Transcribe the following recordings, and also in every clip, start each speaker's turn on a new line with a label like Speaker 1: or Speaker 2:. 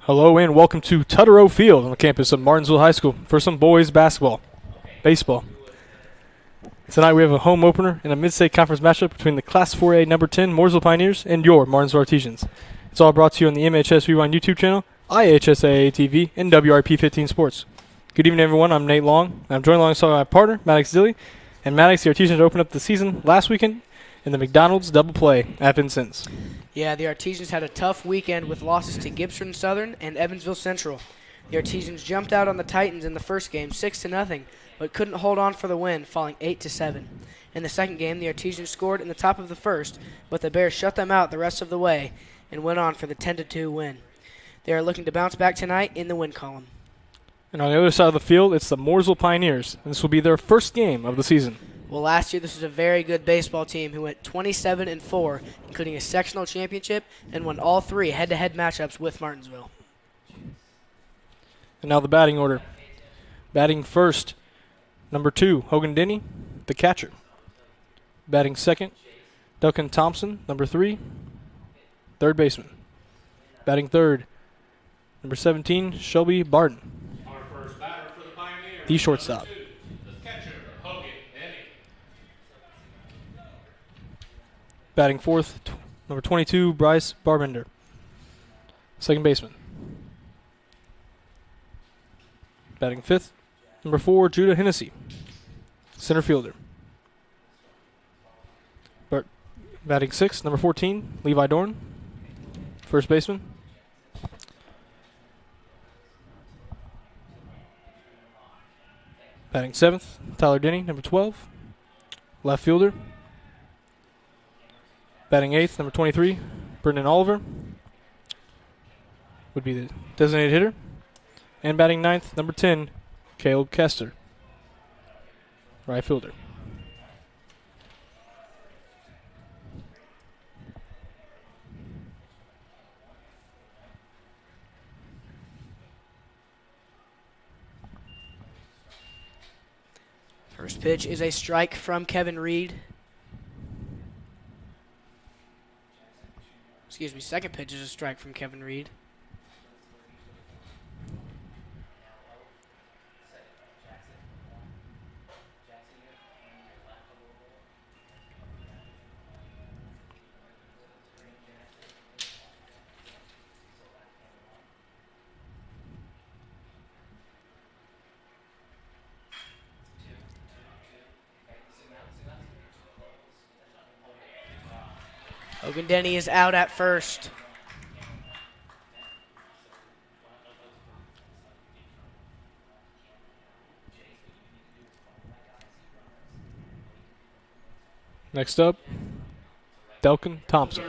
Speaker 1: Hello and welcome to Tutterow Field on the campus of Martinsville High School for some boys baseball. Tonight we have a home opener in a mid-state conference matchup between the Class 4A number 10 Mooresville Pioneers and your Martinsville Artesians. It's all brought to you on the MHS Rewind YouTube channel, IHSAA TV, and WRP 15 Sports. Good evening, everyone. I'm Nate Long. I'm joined alongside my partner, Maddox Dilly. And Maddox, the Artesians opened up the season last weekend in the McDonald's double play at Vincennes.
Speaker 2: Yeah, the Artesians had a tough weekend with losses to Gibson Southern and Evansville Central. The Artesians jumped out on the Titans in the first game 6-0, but couldn't hold on for the win, falling 8-7. In the second game, the Artesians scored in the top of the first, but the Bears shut them out the rest of the way and went on for the 10-2 win. They are looking to bounce back tonight in the win column. And
Speaker 1: on the other side of the field, it's the Mooresville Pioneers, and this will be their first game of the season.
Speaker 2: Well, last year this was a very good baseball team who went 27-4, including a sectional championship, and won all three head-to-head matchups with Martinsville.
Speaker 1: And now the batting order. Batting first, number 2, Hogan Denny, the catcher. Batting second, Duncan Thompson, number 3, third baseman. Batting third, number 17, Shelby Barton, the shortstop. Batting fourth, number 22, Bryce Barbender, second baseman. Batting fifth, number 4, Judah Hennessy, center fielder. Batting sixth, number 14, Levi Dorn, first baseman. Batting seventh, Tyler Denny, number 12, left fielder. Batting eighth, number 23, Brendan Oliver, would be the designated hitter. And batting ninth, number 10, Caleb Kester, right fielder.
Speaker 2: First pitch is a strike from Kevin Reed. Second pitch is a strike from Kevin Reed. Hogan Denny is out at first.
Speaker 1: Next up, Duncan Thompson.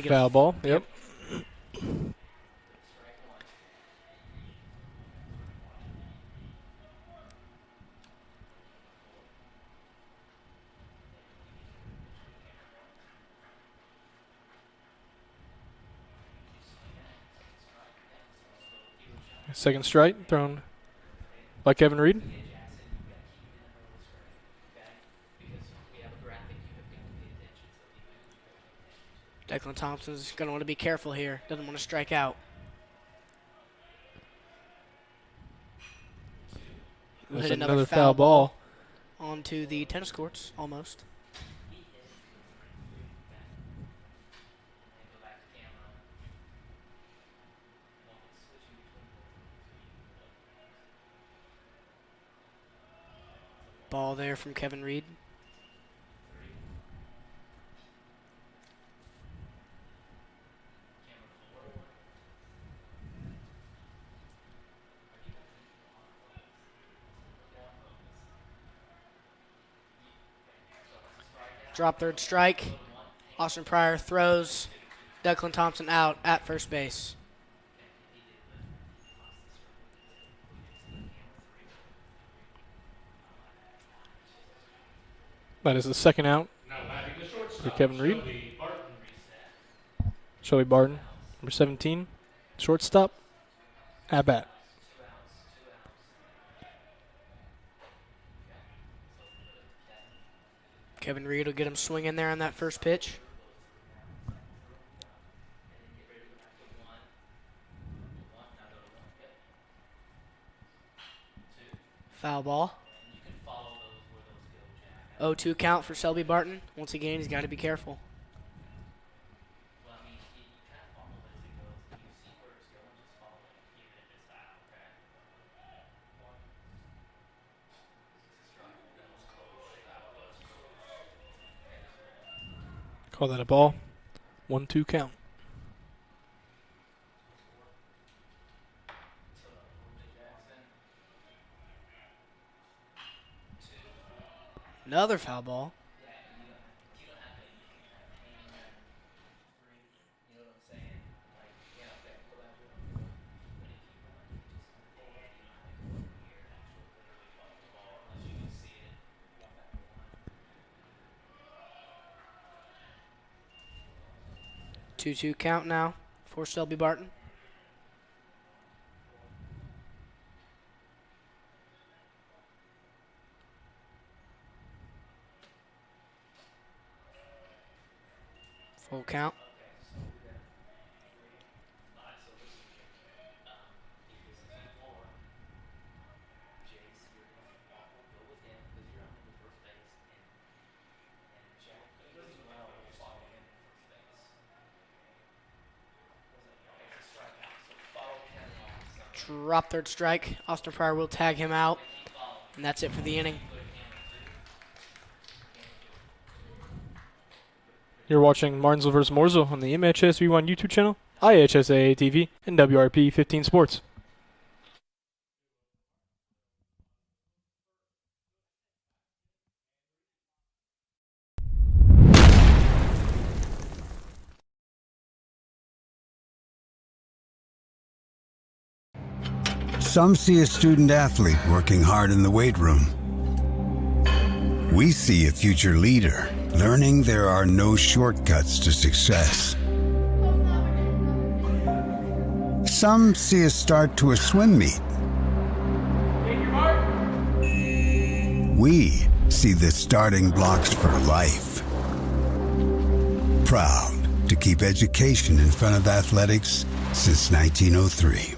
Speaker 1: Foul ball, yep. Second strike thrown by Kevin Reed.
Speaker 2: Declan Thompson's going to want to be careful here. Doesn't want to strike out. We'll hit another foul ball onto the tennis courts, almost. Ball there from Kevin Reed. Drop third strike. Austin Pryor throws. Declan Thompson out at first base.
Speaker 1: That is the second out for Kevin Reed. Shelby Barton, number 17, shortstop, at bat.
Speaker 2: Kevin Reed will get him swinging there on that first pitch. Foul ball. 0-2 count for Selby Barton. Once again, he's got to be careful.
Speaker 1: Call that a ball. 1-2 count.
Speaker 2: Another foul ball. Two count now for Selby Barton. Full count. Drop third strike. Austin Pryor will tag him out. And that's it for the inning.
Speaker 1: You're watching Martinsville vs. Mooresville on the MHS V1 YouTube channel, IHSAA TV, and WRP 15 Sports.
Speaker 3: Some see a student athlete working hard in the weight room. We see a future leader learning there are no shortcuts to success. Some see a start to a swim meet. We see the starting blocks for life. Proud to keep education in front of athletics since 1903.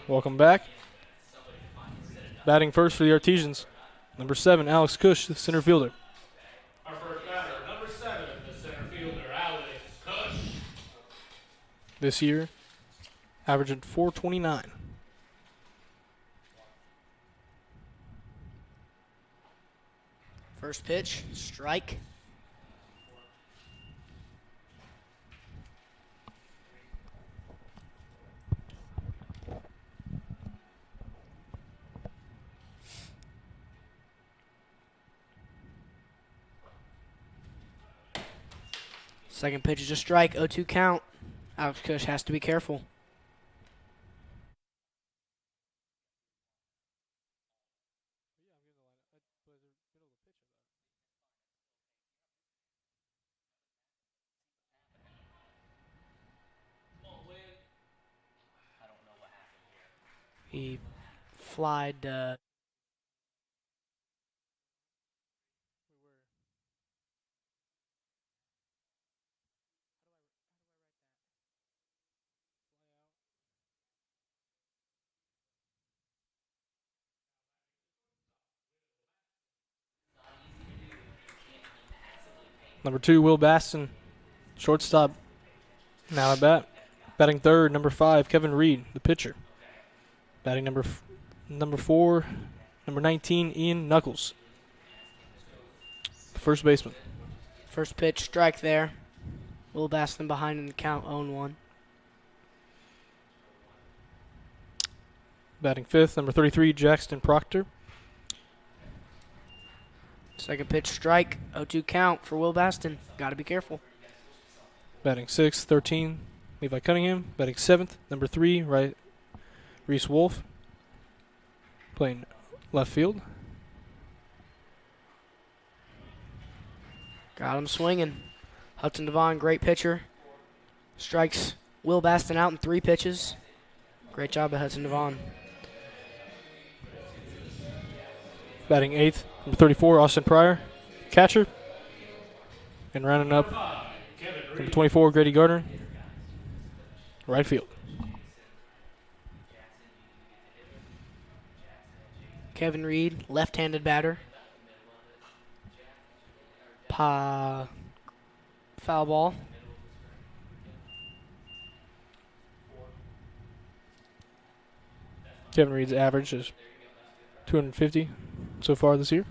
Speaker 1: Welcome back. Batting first for the Artesians, number 7, Alex Cush, the center fielder.
Speaker 4: Our first batter, number 7, the center fielder, Alex Cush.
Speaker 1: This year, averaging .429.
Speaker 2: First pitch, strike. Second pitch is a strike, 0-2 count. Alex Cush has to be careful. He flied.
Speaker 1: Number 2, Will Baston, shortstop. Now at bat. Batting third, number 5, Kevin Reed, the pitcher. Batting number 4, number 19, Ian Knuckles, the first baseman.
Speaker 2: First pitch, strike there. Will Baston behind in the count, 0-1.
Speaker 1: Batting fifth, number 33, Jackson Proctor.
Speaker 2: Second pitch, strike, 0-2 count for Will Baston. Got to be careful.
Speaker 1: Batting sixth, 13, Levi Cunningham. Batting seventh, number 3, Reese Wolf, playing left field.
Speaker 2: Got him swinging. Hudson Devon, great pitcher. Strikes Will Baston out in 3 pitches. Great job by Hudson Devon.
Speaker 1: Batting eighth, number 34, Austin Pryor, catcher. And rounding up, number 24, Grady Gardner, right field.
Speaker 2: Kevin Reed, left-handed batter. Foul ball.
Speaker 1: Kevin Reed's average is 250 so far this year.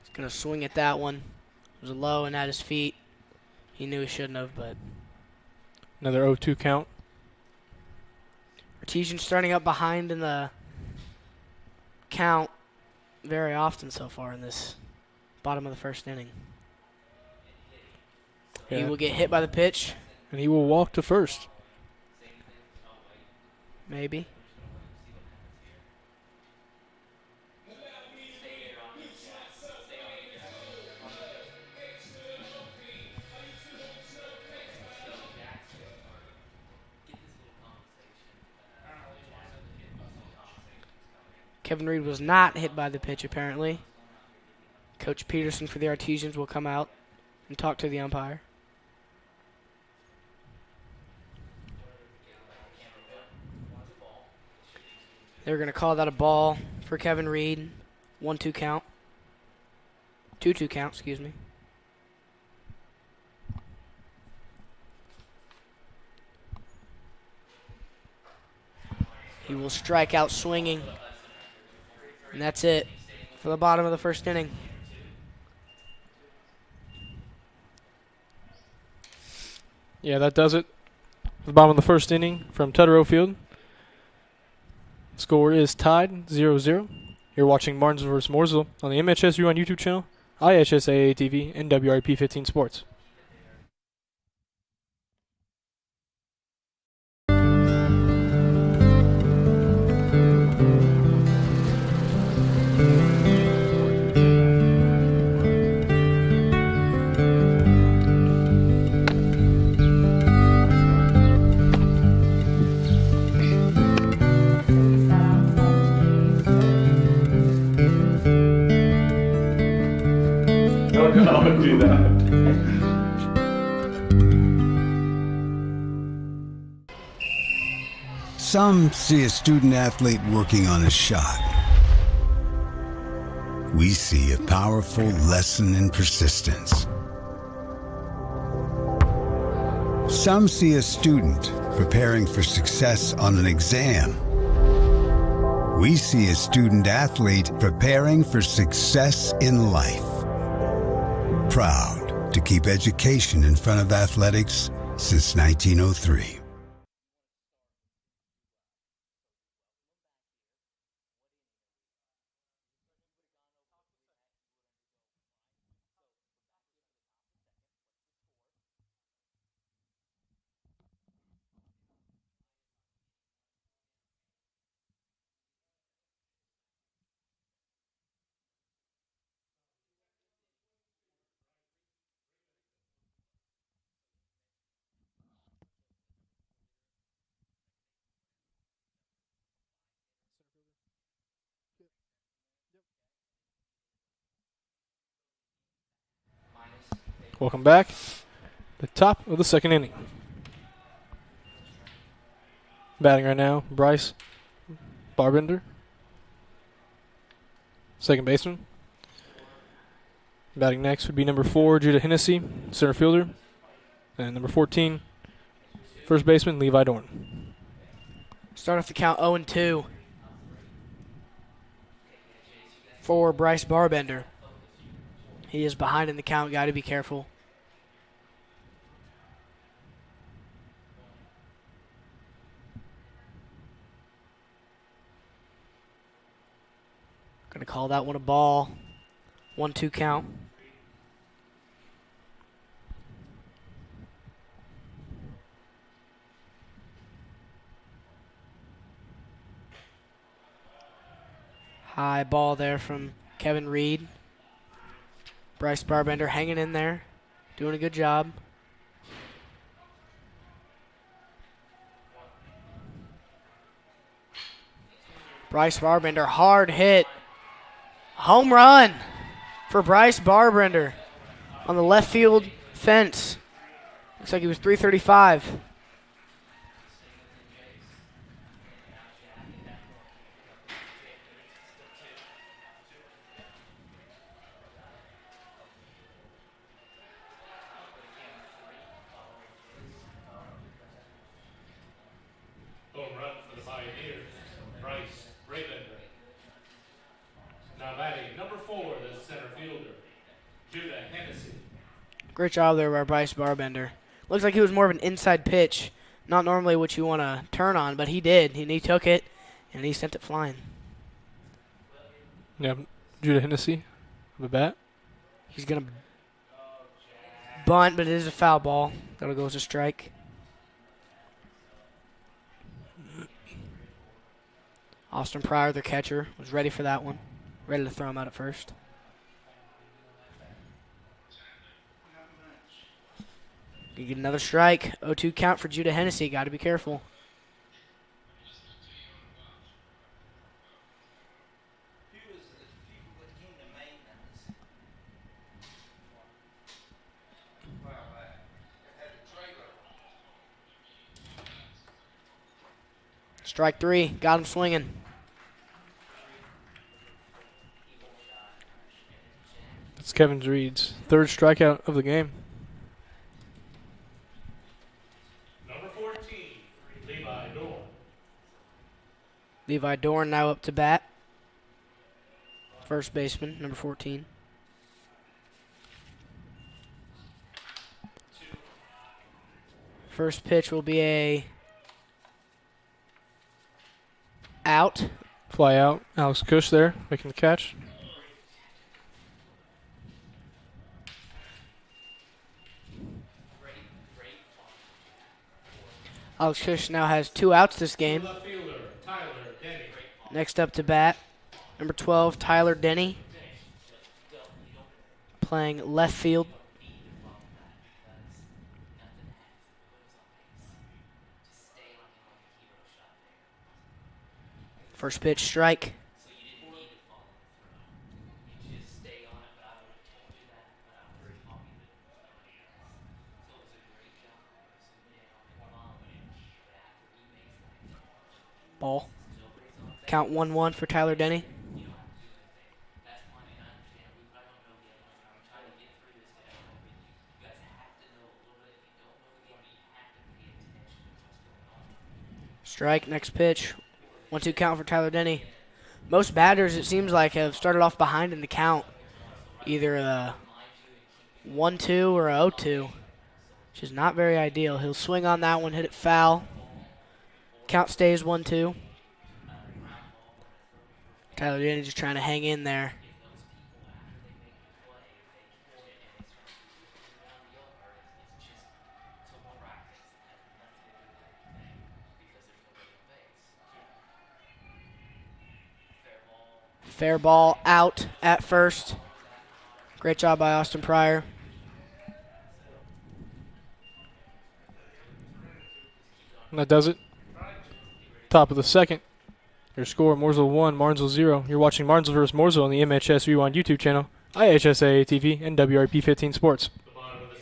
Speaker 2: He's going to swing at that one. It was low and at his feet. He knew he shouldn't have, but
Speaker 1: Another 0-2 count.
Speaker 2: Artesian starting up behind in the count very often so far in this bottom of the first inning. He will get hit by the pitch.
Speaker 1: And he will walk to first.
Speaker 2: Maybe. Kevin Reed was not hit by the pitch, apparently. Coach Peterson for the Artesians will come out and talk to the umpire. They're going to call that a ball for Kevin Reed. 1-2 count. 2-2 count, excuse me. He will strike out swinging. And that's it for the bottom of the first inning.
Speaker 1: Yeah, that does it. The bottom of the first inning from Tutterow Field. Score is tied 0-0. You're watching Martinsville vs. Mooresville on the MHS U on YouTube channel, IHS AA TV, and WRP 15 Sports.
Speaker 4: Don't do that.
Speaker 3: Some see a student athlete working on a shot. We see a powerful lesson in persistence. Some see a student preparing for success on an exam. We see a student athlete preparing for success in life. Proud to keep education in front of athletics since 1903.
Speaker 1: Welcome back. The top of the second inning. Batting right now, Bryce Barbender, second baseman. Batting next would be number 4, Judah Hennessy, center fielder. And number 14, first baseman, Levi Dorn.
Speaker 2: Start off the count 0-2 for Bryce Barbender. He is behind in the count. Got to be careful. Going to call that one a ball. 1-2 count. High ball there from Kevin Reed. Bryce Barbender hanging in there, doing a good job. Bryce Barbender, hard hit. Home run for Bryce Barbender on the left field fence. Looks like he was 335.
Speaker 4: Home run for the Pioneers, Bryce Barbender. Now batting number 4, the center fielder, Judah Hennessy.
Speaker 2: Great job there by Bryce Barbender. Looks like he was more of an inside pitch. Not normally what you want to turn on, but he did. He took it, and he sent it flying.
Speaker 1: Yeah, Judah Hennessy of the bat.
Speaker 2: He's going to bunt, but it is a foul ball. That'll go as a strike. Austin Pryor, the catcher, was ready for that one. Ready to throw him out at first. You get another strike. 0-2 count for Judah Hennessy. Got to be careful. Strike 3. Got him swinging.
Speaker 1: That's Kevin Reed's third strikeout of the game.
Speaker 4: Number 14, Levi Dorn.
Speaker 2: Levi Dorn now up to bat. First baseman, number 14. First pitch will be a out.
Speaker 1: Fly out. Alex Cush there making the catch.
Speaker 2: Alex Cush now has 2 outs this game.
Speaker 4: Left fielder, Tyler Denny.
Speaker 2: Next up to bat, number 12, Tyler Denny. Playing left field. First pitch, strike. Ball. Count 1-1 for Tyler Denny. Strike, next pitch. 1-2 count for Tyler Denny. Most batters, it seems like, have started off behind in the count. Either a 1-2 or a 0-2, which is not very ideal. He'll swing on that one, hit it foul. Count stays 1-2. Tyler Denny just trying to hang in there. Fair ball out at first. Great job by Austin Pryor.
Speaker 1: And that does it. Top of the second. Your score, Mooresville 1, Martinsville 0. You're watching Martinsville vs. Mooresville on the MHS Rewind YouTube channel, IHSAA TV, and WRP 15 Sports.
Speaker 4: The bottom of the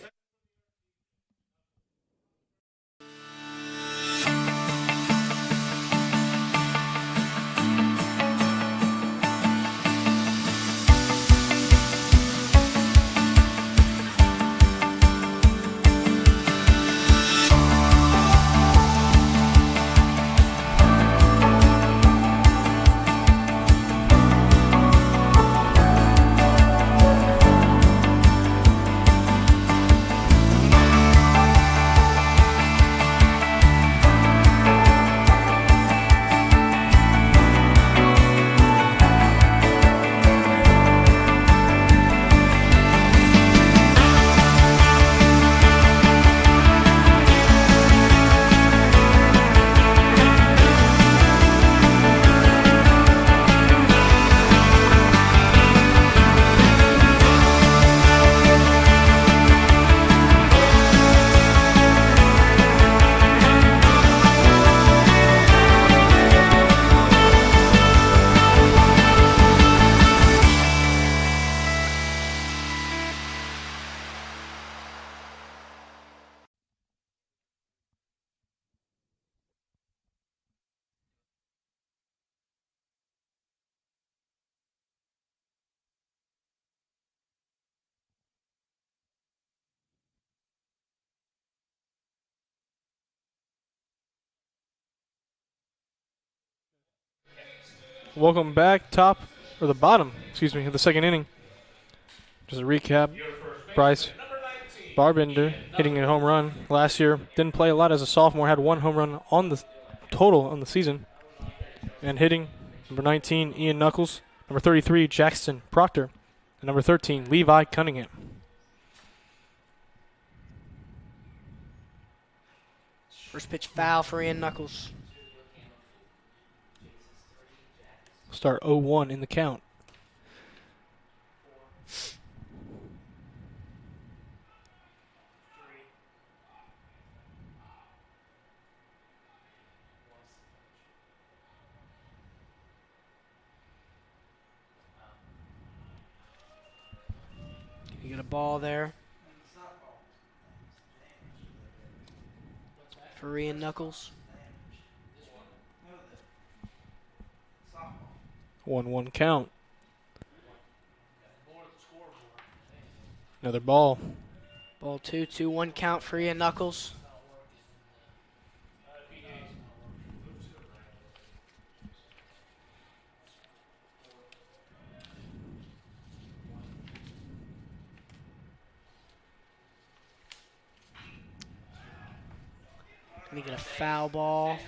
Speaker 1: welcome back. The bottom, of the second inning. Just a recap. Bryce Barbender hitting a home run last year. Didn't play a lot as a sophomore. Had 1 home run on the total on the season. And hitting, number 19, Ian Knuckles. Number 33, Jackson Proctor. And number 13, Levi Cunningham.
Speaker 2: First pitch foul for Ian Knuckles.
Speaker 1: Start 0-1 in the count.
Speaker 2: You get a ball there for Ian Knuckles.
Speaker 1: 1-1 count. Another ball.
Speaker 2: Ball 2, 2-1 count for Ian Knuckles. Gonna get a foul ball.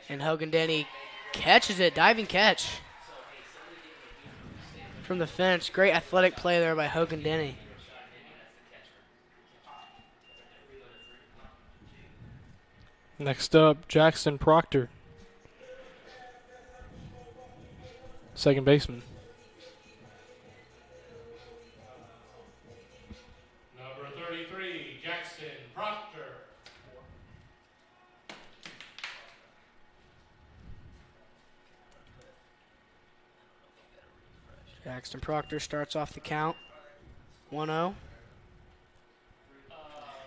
Speaker 2: And Hogan Denny catches it, diving catch from the fence. Great athletic play there by Hogan Denny.
Speaker 1: Next up, Jackson Proctor. Second baseman.
Speaker 4: Number 33, Jackson Proctor.
Speaker 2: Jackson Proctor starts off the count. 1-0.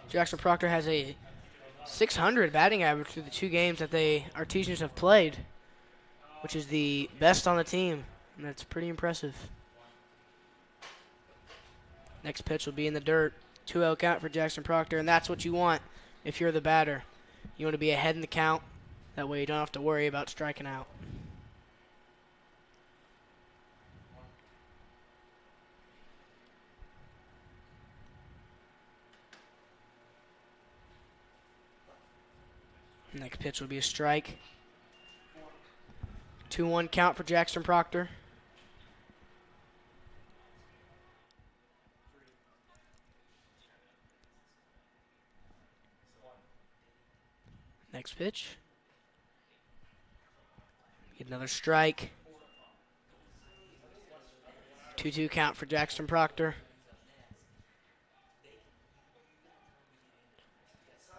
Speaker 2: Jackson Proctor has a .600 batting average through the 2 games that the Artesians have played, which is the best on the team, and that's pretty impressive. Next pitch will be in the dirt. 2-0 count for Jackson Proctor, and that's what you want if you're the batter. You want to be ahead in the count. That way you don't have to worry about striking out. Next pitch will be a strike. 2-1 count for Jackson Proctor. Next pitch. Get another strike. 2-2 count for Jackson Proctor.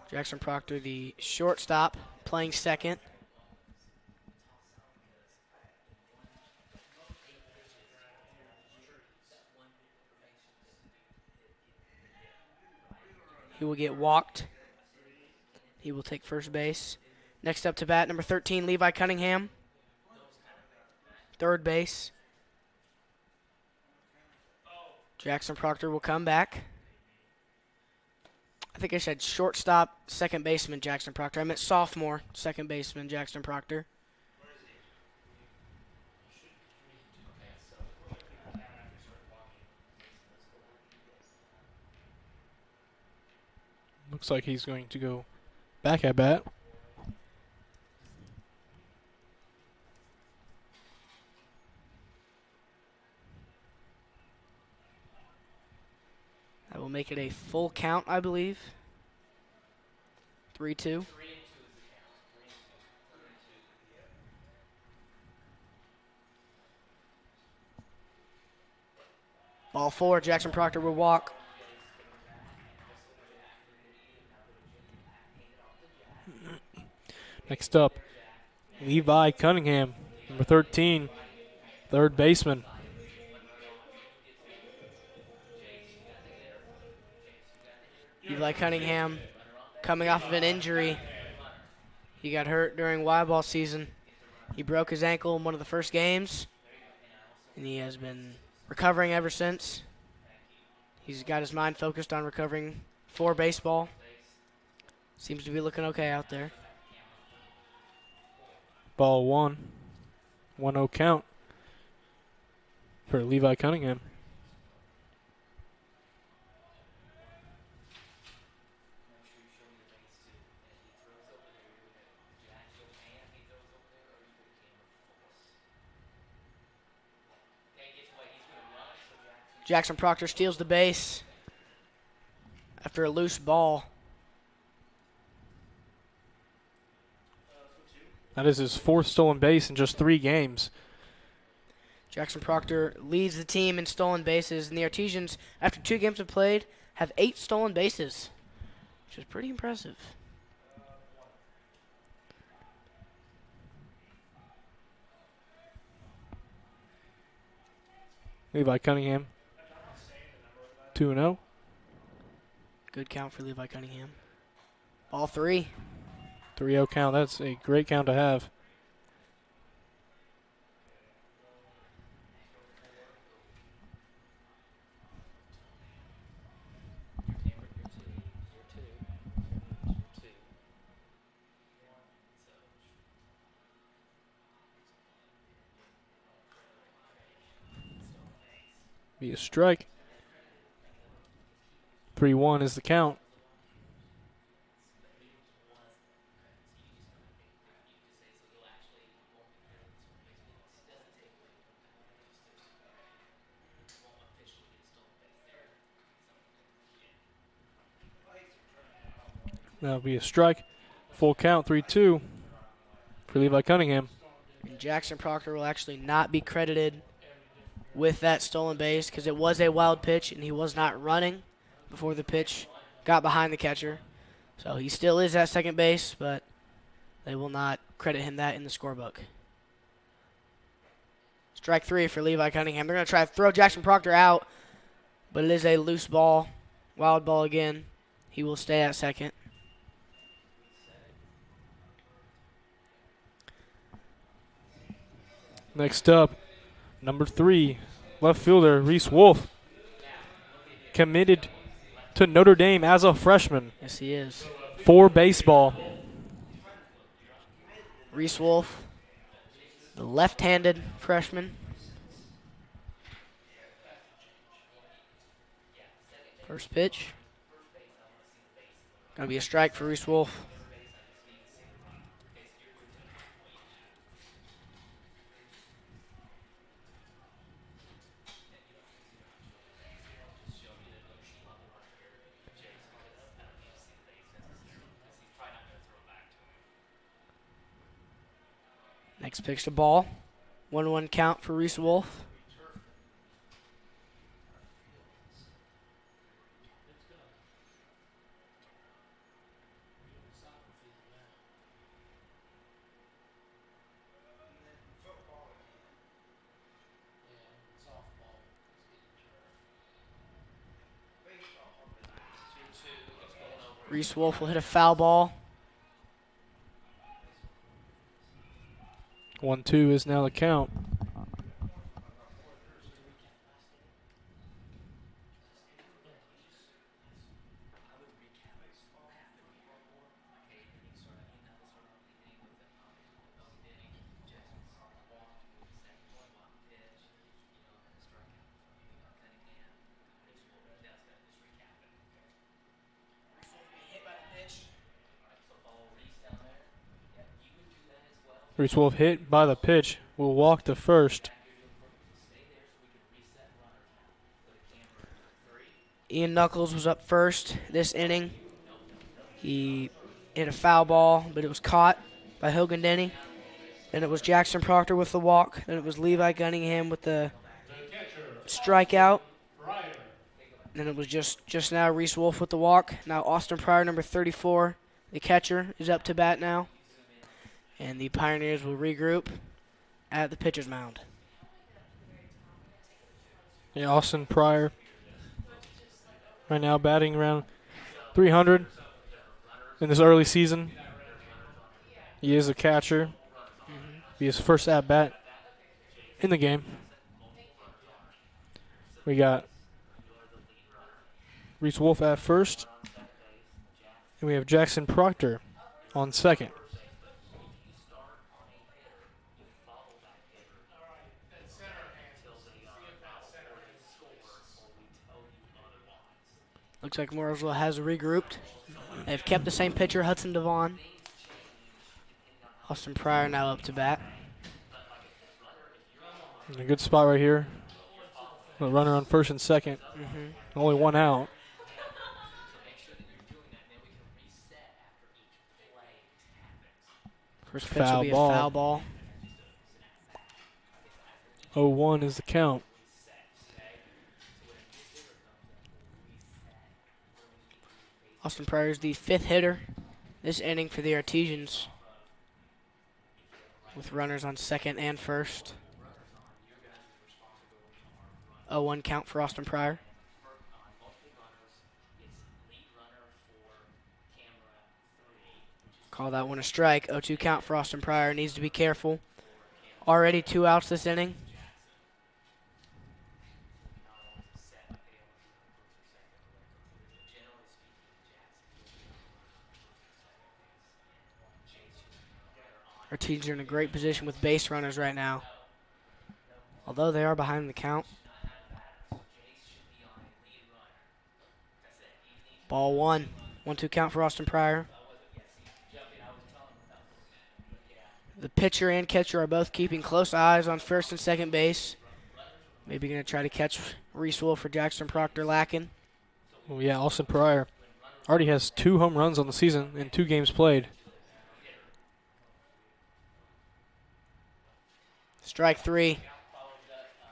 Speaker 2: Jackson Proctor, the shortstop, playing second. He will get walked. He will take first base. Next up to bat, number 13, Levi Cunningham. Third base. Jackson Proctor will come back. I think I said shortstop, second baseman, Jackson Proctor. I meant sophomore, second baseman, Jackson Proctor.
Speaker 1: Looks like he's going to go back at bat.
Speaker 2: That will make it a full count, I believe. 3-2. Ball 4, Jackson Proctor will walk.
Speaker 1: Next up, Levi Cunningham, number 13, third baseman.
Speaker 2: Levi Cunningham coming off of an injury. He got hurt during Y-ball season. He broke his ankle in one of the first games, and he has been recovering ever since. He's got his mind focused on recovering for baseball. Seems to be looking okay out there.
Speaker 1: Ball 1. 1-0 count for Levi Cunningham.
Speaker 2: Jackson Proctor steals the base after a loose ball.
Speaker 1: That is his 4th stolen base in just 3 games.
Speaker 2: Jackson Proctor leads the team in stolen bases, and the Artesians, after 2 games have played, have 8 stolen bases, which is pretty impressive.
Speaker 1: Levi Cunningham, 2-0.
Speaker 2: Good count for Levi Cunningham. Ball 3.
Speaker 1: 3-0 count. That's a great count to have. Be a strike. 3-1 is the count. That'll be a strike. Full count, 3-2 for Levi Cunningham.
Speaker 2: And Jackson Proctor will actually not be credited with that stolen base because it was a wild pitch and he was not running before the pitch got behind the catcher. So he still is at second base, but they will not credit him that in the scorebook. Strike 3 for Levi Cunningham. They're going to try to throw Jackson Proctor out, but it is a loose ball, wild ball again. He will stay at second.
Speaker 1: Next up, number 3, left fielder Reese Wolf, committed to Notre Dame as a freshman
Speaker 2: Yes, he is.
Speaker 1: for baseball.
Speaker 2: Reese Wolf, the left-handed freshman. First pitch. Going to be a strike for Reese Wolf. Next pitch to ball. 1-1 count for Reese Wolf. Reese Wolf will hit a foul ball.
Speaker 1: 1-2 is now the count. Reese Wolf hit by the pitch, will walk to first.
Speaker 2: Ian Knuckles was up first this inning. He hit a foul ball, but it was caught by Hogan Denny. Then it was Jackson Proctor with the walk. Then it was Levi Cunningham with the strikeout. And then it was just now Reese Wolf with the walk. Now Austin Pryor, number 34, the catcher, is up to bat now. And the Pioneers will regroup at the pitcher's mound.
Speaker 1: Yeah, Austin Pryor right now batting around 300 in this early season. He is a catcher. Be his first at-bat in the game. We got Reese Wolf at first. And we have Jackson Proctor on second.
Speaker 2: Looks like Mooresville has regrouped. They've kept the same pitcher, Hudson Devon. Austin Pryor now up to bat.
Speaker 1: In a good spot right here. A runner on first and second. Only one out.
Speaker 2: First pitch will be a foul ball.
Speaker 1: 0-1 is the count.
Speaker 2: Austin Pryor is the 5th hitter this inning for the Artesians, with runners on second and first. 0-1 count for Austin Pryor. Call that one a strike. 0-2 count for Austin Pryor. Needs to be careful. Already 2 outs this inning. Our teams are in a great position with base runners right now, although they are behind the count. Ball 1. 1-2 count for Austin Pryor. The pitcher and catcher are both keeping close eyes on first and second base. Maybe going to try to catch Reese Wolf or Jackson Proctor lacking.
Speaker 1: Well, yeah, Austin Pryor already has 2 home runs on the season in 2 games played.
Speaker 2: Strike 3.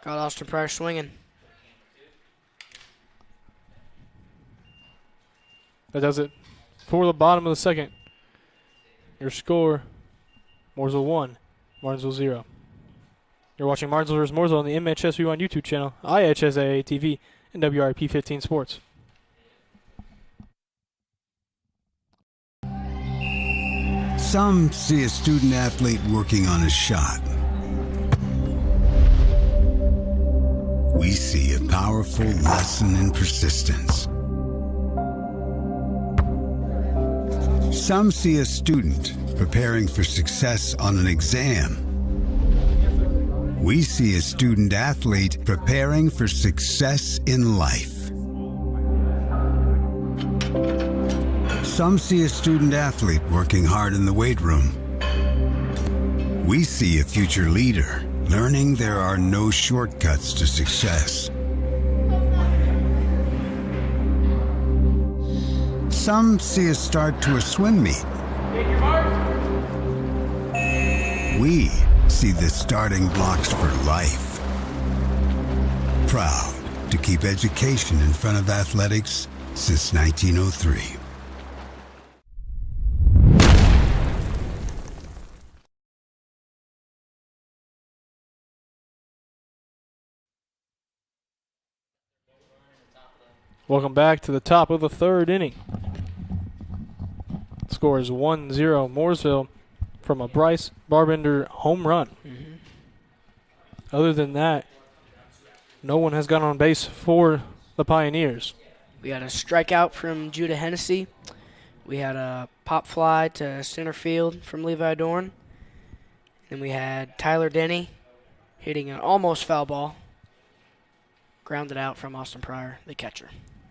Speaker 2: Got Austin Pryor swinging.
Speaker 1: That does it for the bottom of the second. Your score, Mooresville 1, Martinsville 0. You're watching Martinsville vs. Mooresville on the MHS Rewind YouTube channel, IHSAA TV, and WRP 15 Sports.
Speaker 3: Some see a student athlete working on a shot. We see a powerful lesson in persistence. Some see a student preparing for success on an exam. We see a student athlete preparing for success in life. Some see a student athlete working hard in the weight room. We see a future leader learning there are no shortcuts to success. Some see a start to a swim meet. We see the starting blocks for life. Proud to keep education in front of athletics since 1903.
Speaker 1: Welcome back to the top of the 3rd inning. Score is 1-0 Mooresville from a Bryce Barbender home run. Other than that, no one has gone on base for the Pioneers.
Speaker 2: We had a strikeout from Judah Hennessy. We had a pop fly to center field from Levi Dorn. And we had Tyler Denny hitting an almost foul ball. Grounded out from Austin Pryor, the catcher.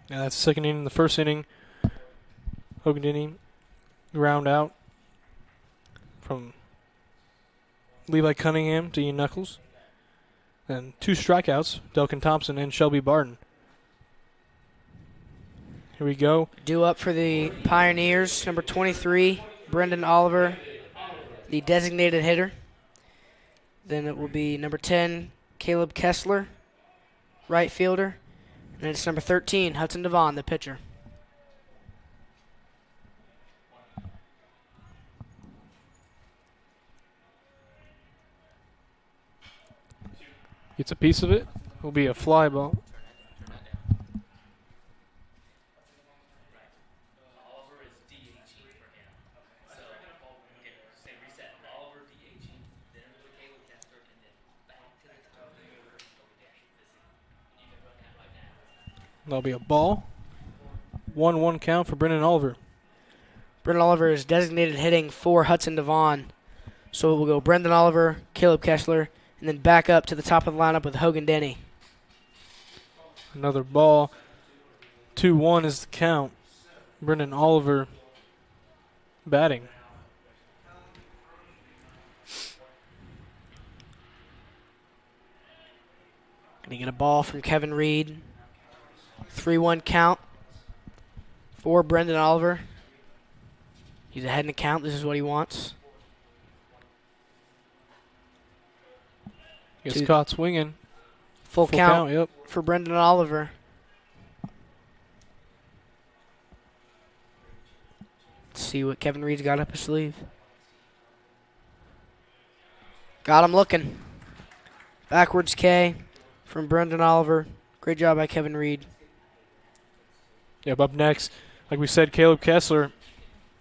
Speaker 1: Yeah, that's the second inning. The first inning, Hogan Denny ground out from Levi Cunningham to Ian Knuckles. And 2 strikeouts, Delkin Thompson and Shelby Barton. Here we go.
Speaker 2: Due up for the Pioneers, number 23, Brendan Oliver, the designated hitter. Then it will be number 10, Caleb Kessler, right fielder. And it's number 13, Hudson Devon, the pitcher.
Speaker 1: Gets a piece of it. Will be a fly ball. That'll be a ball. 1-1 count for Brendan Oliver.
Speaker 2: Brendan Oliver is designated hitting for Hudson Devon. So we'll go Brendan Oliver, Caleb Kessler, and then back up to the top of the lineup with Hogan Denny.
Speaker 1: Another ball. 2-1 is the count. Brendan Oliver batting.
Speaker 2: Gonna get a ball from Kevin Reed. 3-1 count for Brendan Oliver. He's ahead in the count. This is what he wants.
Speaker 1: Gets caught swinging.
Speaker 2: Full count,
Speaker 1: yep.
Speaker 2: for Brendan Oliver. Let's see what Kevin Reed's got up his sleeve. Got him looking. Backwards K from Brendan Oliver. Great job by Kevin Reed.
Speaker 1: Yep, up next, like we said, Caleb Kessler,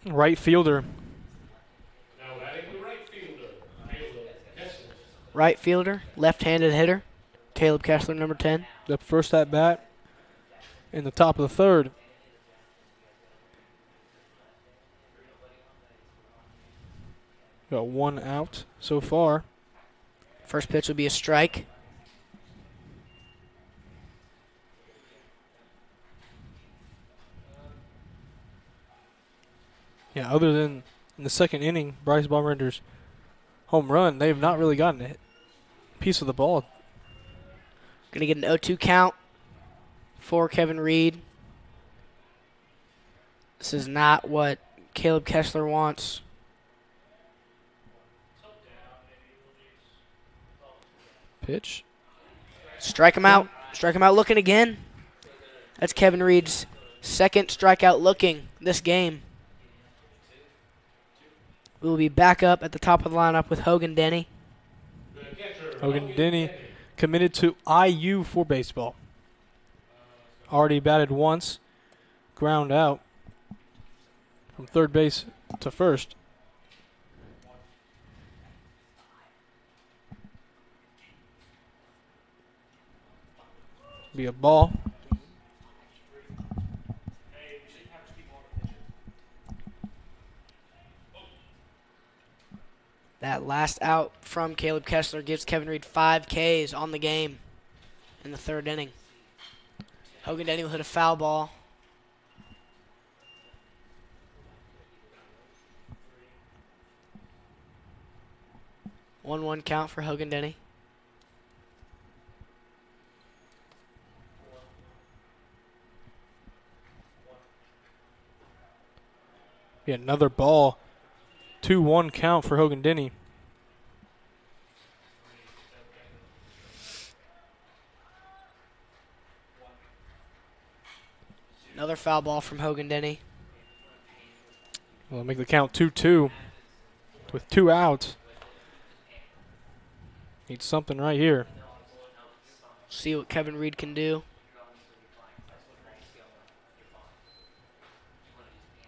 Speaker 1: right fielder.
Speaker 4: Now batting the right fielder, Caleb Kessler.
Speaker 2: Right fielder, left-handed hitter. Caleb Kessler, number 10.
Speaker 1: The first at bat in the top of the third. Got 1 out so far.
Speaker 2: First pitch will be a strike.
Speaker 1: Yeah, other than in the second inning, Bryce Baumrinder's home run, they've not really gotten a piece of the ball.
Speaker 2: Going to get an 0-2 count for Kevin Reed. This is not what Caleb Kessler wants.
Speaker 1: Pitch.
Speaker 2: Strike him out. Strike him out looking again. That's Kevin Reed's second strikeout looking this game. We will be back up at the top of the lineup with Hogan Denny.
Speaker 1: Hogan Denny committed to IU for baseball. Already batted once. Ground out from third base to first. Be a ball.
Speaker 2: That last out from Caleb Kessler gives Kevin Reed 5 Ks on the game in the third inning. Hogan Denny will hit a foul ball. One count for Hogan Denny.
Speaker 1: Be another ball. 2-1 count for Hogan Denny.
Speaker 2: Another foul ball from Hogan Denny.
Speaker 1: We'll make the count 2-2 with 2 outs. Need something right here.
Speaker 2: See what Kevin Reed can do.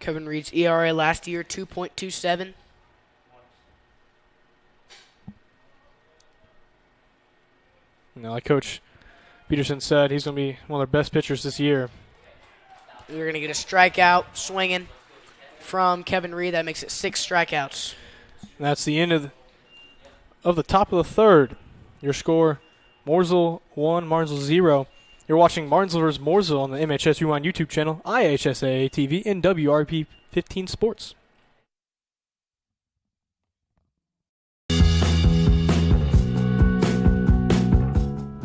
Speaker 2: Kevin Reed's ERA last year, 2.27.
Speaker 1: Now, like Coach Peterson said, he's going to be one of their best pitchers this year.
Speaker 2: We're going to get a strikeout swinging from Kevin Reed. That makes it 6 strikeouts.
Speaker 1: And that's the end of the top of the third. Your score, Mooresville 1, Martinsville 0. You're watching Martinsville vs. Mooresville on the MHS Rewind YouTube channel, IHSAA TV, and WRP 15 Sports.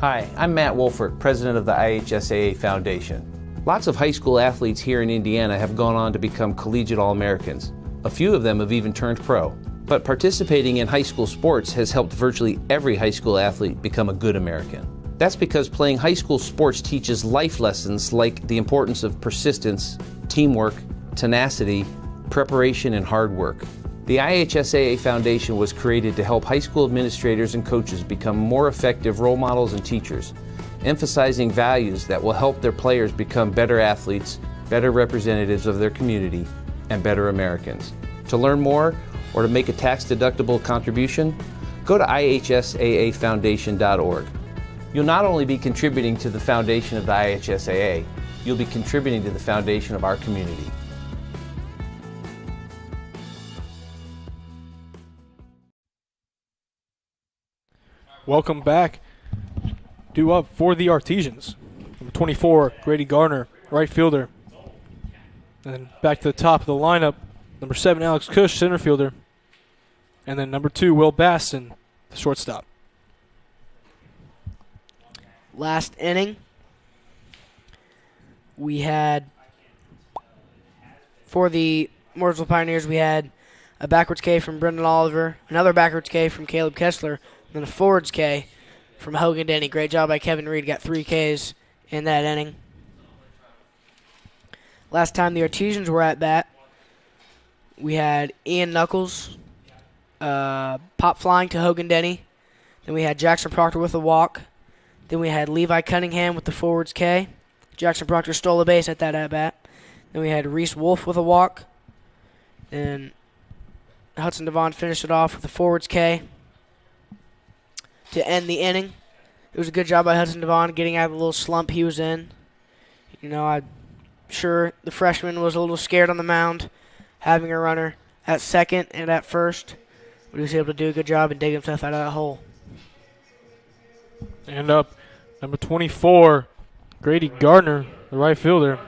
Speaker 5: Hi, I'm Matt Wolfert, president of the IHSAA Foundation. Lots of high school athletes here in Indiana have gone on to become collegiate All-Americans. A few of them have even turned pro. But participating in high school sports has helped virtually every high school athlete become a good American. That's because playing high school sports teaches life lessons like the importance of persistence, teamwork, tenacity, preparation, and hard work. The IHSAA Foundation was created to help high school administrators and coaches become more effective role models and teachers, emphasizing values that will help their players become better athletes, better representatives of their community, and better Americans. To learn more or to make a tax-deductible contribution, go to ihsaafoundation.org. You'll not only be contributing to the foundation of the IHSAA, you'll be contributing to the foundation of our community.
Speaker 1: Welcome back. Due up for the Artesians. Number 24, Grady Garner. right fielder. And then back to the top of the lineup, number 7, Alex Cush, center fielder. And then number 2, Will Baston, the shortstop.
Speaker 2: Last inning, we had, for the Mooresville Pioneers, we had a backwards K from Brendan Oliver, another backwards K from Caleb Kessler, and then a forwards K from Hogan Denny. Great job by Kevin Reed. Got 3 Ks in that inning. Last time the Artesians were at bat, we had Ian Knuckles pop flying to Hogan Denny. Then we had Jackson Proctor with a walk. Then we had Levi Cunningham with the forwards K. Jackson Proctor stole a base at that at-bat. Then we had Reese Wolf with a walk. Then Hudson Devon finished it off with the forwards K to end the inning. It was a good job by Hudson Devon getting out of the little slump he was in. You know, I'm sure the freshman was a little scared on the mound, having a runner at second and at first, but he was able to do a good job and dig himself out of that hole.
Speaker 1: And up, number 24, Grady Gardner, the right fielder.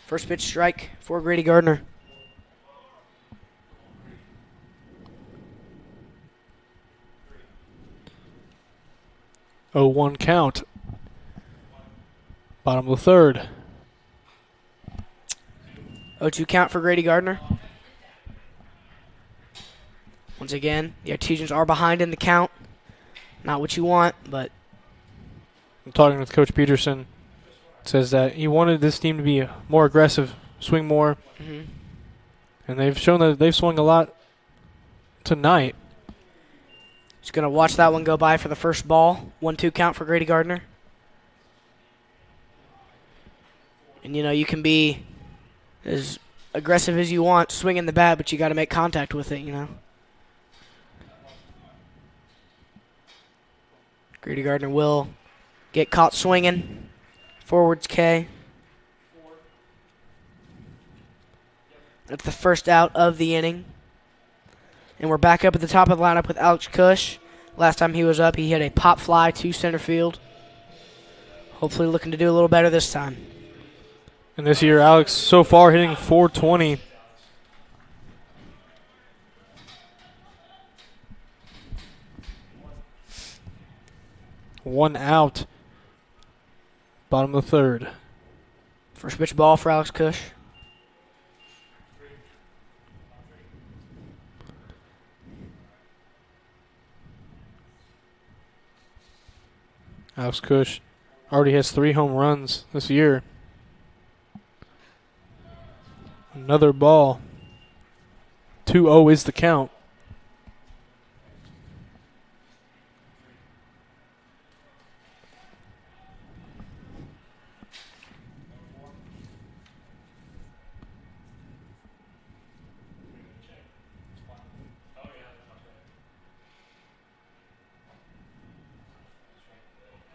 Speaker 2: First pitch strike for Grady Gardner.
Speaker 1: Oh, 1 count. Bottom of the third.
Speaker 2: 0-2 count for Grady Gardner. Once again, the Artesians are behind in the count. Not what you want, but
Speaker 1: I'm talking with Coach Peterson. Says that he wanted this team to be more aggressive, swing more.
Speaker 2: mm-hmm.
Speaker 1: And they've shown that they've swung a lot tonight.
Speaker 2: Just going to watch that one go by for the first ball. 1-2 count for Grady Gardner. And, you know, you can be as aggressive as you want swinging the bat, but you got to make contact with it, you know. Grady Gardner will get caught swinging. Forwards K. That's the first out of the inning. And we're back up at the top of the lineup with Alex Cush. Last time he was up, he hit a pop fly to center field. Hopefully looking to do a little better this time.
Speaker 1: And this year, Alex so far hitting .420. One out. Bottom of the third.
Speaker 2: First pitch ball for Alex Cush.
Speaker 1: Alex Cush already has 3 home runs this year. Another ball. 2-0 is the count.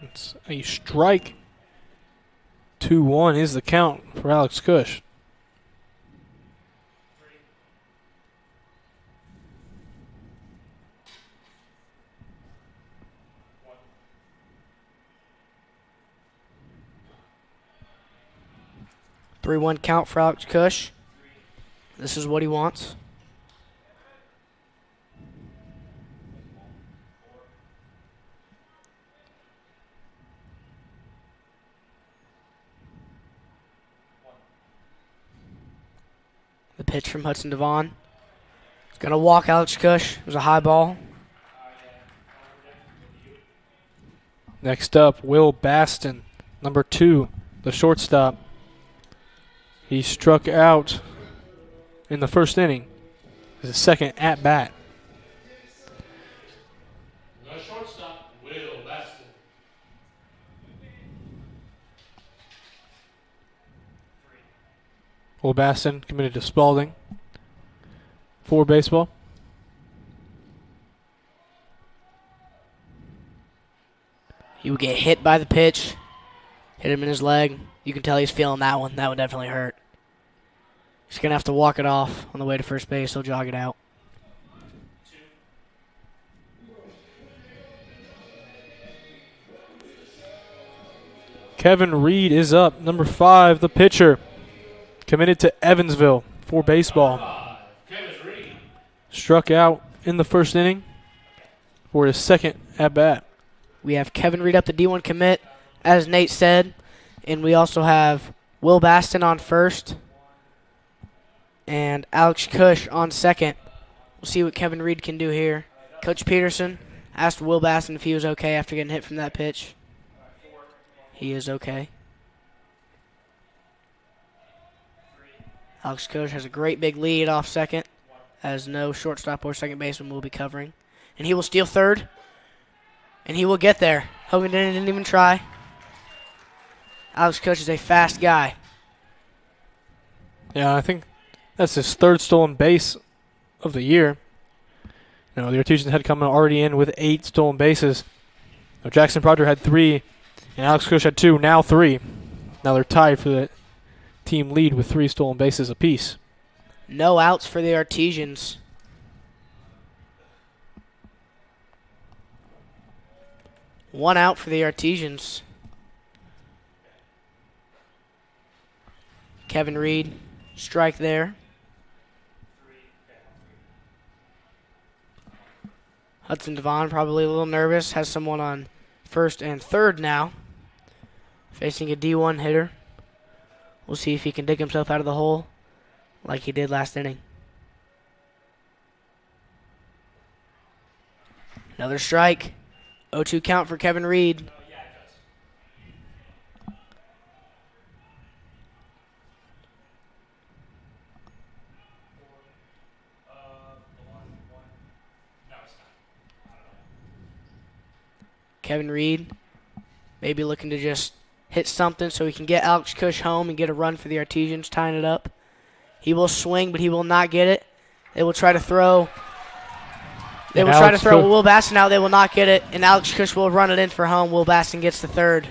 Speaker 1: It's a strike. 2-1 is the count for Alex Cush.
Speaker 2: Three-one count for Alex Cush. This is what he wants. The pitch from Hudson Devon. He's going to walk Alex Cush. It was a high ball.
Speaker 1: Next up, Will Baston, number 2, the shortstop. He struck out in the first inning. His second at bat.
Speaker 4: The shortstop, Will Baston.
Speaker 1: Will Baston committed to Spalding for baseball.
Speaker 2: He would get hit by the pitch, hit him in his leg. You can tell he's feeling that one. That would definitely hurt. He's going to have to walk it off on the way to first base. He'll jog it out.
Speaker 1: Kevin Reed is up. Number 5, the pitcher. Committed to Evansville for baseball.
Speaker 4: Kevin Reed.
Speaker 1: Struck out in the first inning for his second at-bat.
Speaker 2: We have Kevin Reed up, the D1 commit, as Nate said. And we also have Will Baston on first and Alex Cush on second. We'll see what Kevin Reed can do here. Coach Peterson asked Will Baston if he was okay after getting hit from that pitch. He is okay. Alex Cush has a great big lead off second, as no shortstop or second baseman will be covering. And he will steal third, and he will get there. Hogan didn't even try. Alex Cush is a fast guy.
Speaker 1: Yeah, I think that's his third stolen base of the year. You know, the Artesians had come already in with 8 stolen bases. Now, Jackson Proctor had 3, and Alex Cush had 2, now 3. Now they're tied for the team lead with 3 stolen bases apiece.
Speaker 2: No outs for the Artesians. One out for the Artesians. Kevin Reed, strike there. Hudson Devon probably a little nervous. Has someone on first and third now. Facing a D1 hitter. We'll see if he can dig himself out of the hole like he did last inning. Another strike. 0-2 count for Kevin Reed. Kevin Reed maybe looking to just hit something so he can get Alex Cush home and get a run for the Artesians, tying it up. He will swing, but he will not get it. They will try to throw. They will try to throw Will Baston out. They will not get it, and Alex Cush will run it in for home. Will Baston gets the third.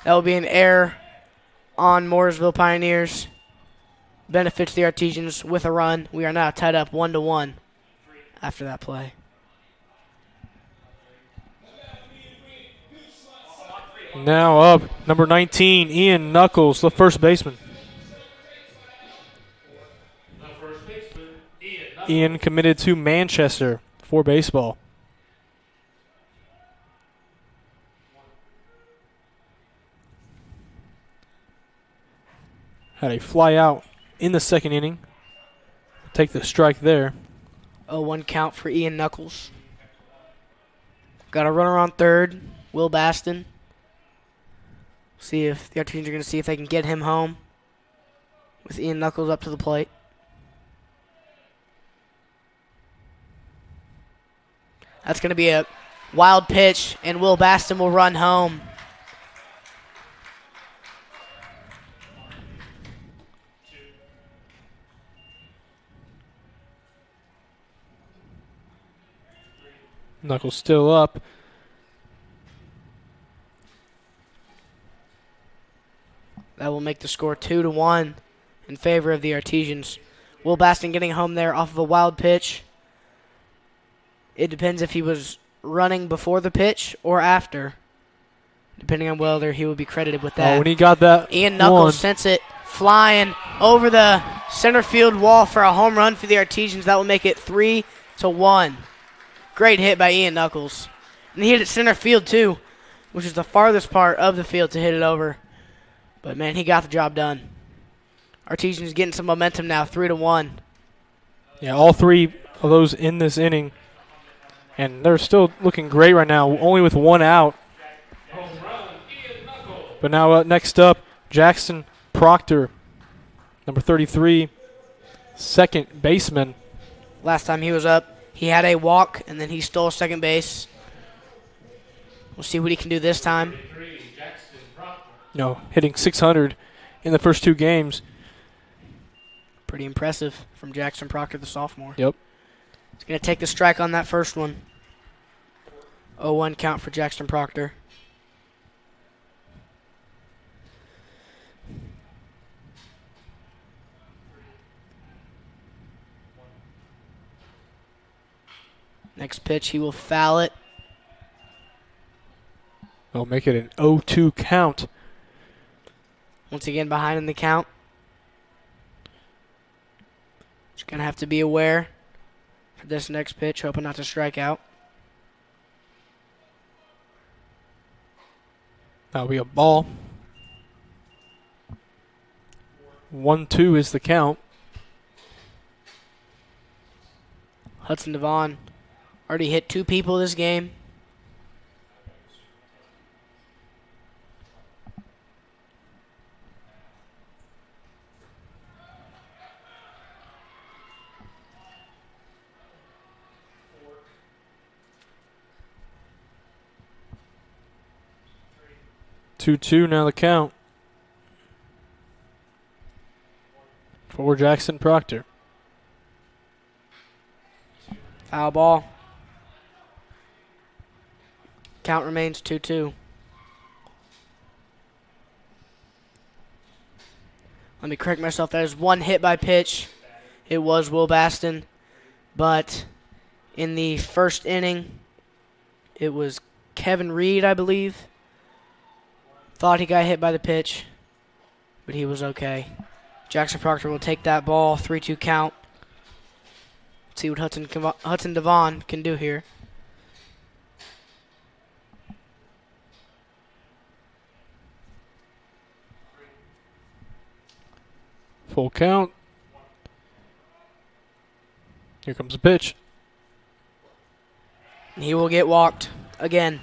Speaker 2: That will be an error on Mooresville Pioneers. Benefits the Artesians with a run. We are now tied up 1-1 after that play.
Speaker 1: Now up, number 19, Ian Knuckles, the first baseman. Ian committed to Manchester for baseball. Had a fly out in the second inning. Take the strike there.
Speaker 2: 0-1 count for Ian Knuckles. Got a runner on third, Will Baston. See if the Artesians are going to see if they can get him home with Ian Knuckles up to the plate. That's going to be a wild pitch, and Will Baston will run home.
Speaker 1: Knuckles still up.
Speaker 2: That will make the score 2-1 in favor of the Artesians. Will Baston getting home there off of a wild pitch. It depends if he was running before the pitch or after. Depending on whether he would be credited with that.
Speaker 1: Oh, when he got that
Speaker 2: Ian Knuckles sends it flying over the center field wall for a home run for the Artesians. That will make it 3-1. Great hit by Ian Knuckles. And he hit it center field too, which is the farthest part of the field to hit it over. But, man, he got the job done. Artesians getting some momentum now, 3-1.
Speaker 1: Yeah, all 3 of those in this inning. And they're still looking great right now, only with 1 out. But now next up, Jackson Proctor, number 33, second baseman.
Speaker 2: Last time he was up, he had a walk, and then he stole second base. We'll see what he can do this time.
Speaker 1: You know, hitting 600 in the first 2 games.
Speaker 2: Pretty impressive from Jackson Proctor, the sophomore.
Speaker 1: Yep.
Speaker 2: He's going to take the strike on that first one. 0-1 count for Jackson Proctor. Next pitch, he will foul it.
Speaker 1: They'll make it an 0-2 count.
Speaker 2: Once again, behind in the count. Just going to have to be aware for this next pitch, hoping not to strike out.
Speaker 1: That'll be a ball. 1-2 is the count.
Speaker 2: Hudson Devon already hit 2 people this game.
Speaker 1: Two now the count for Jackson Proctor.
Speaker 2: Foul ball. Count remains 2-2. Let me correct myself. That is 1 hit by pitch. It was Will Baston. But in the first inning, it was Kevin Reed, I believe. Thought he got hit by the pitch, but he was okay. Jackson Proctor will take that ball, 3-2 count. Let's see what Hudson Devon can do here.
Speaker 1: Full count. Here comes the pitch.
Speaker 2: And he will get walked again,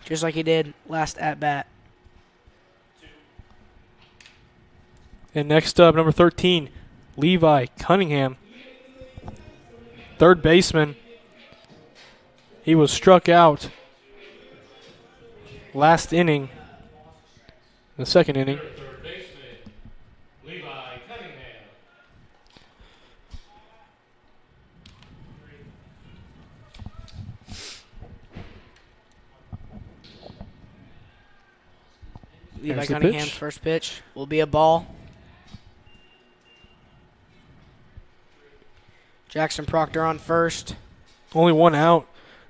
Speaker 2: just like he did last at-bat.
Speaker 1: And next up, number 13, Levi Cunningham. Third baseman. He was struck out last inning, the second inning.
Speaker 4: Third baseman, Levi Cunningham.
Speaker 2: Levi
Speaker 1: There's the
Speaker 2: Cunningham's
Speaker 1: pitch.
Speaker 2: first pitch will be a ball. Jackson Proctor on first.
Speaker 1: Only 1 out.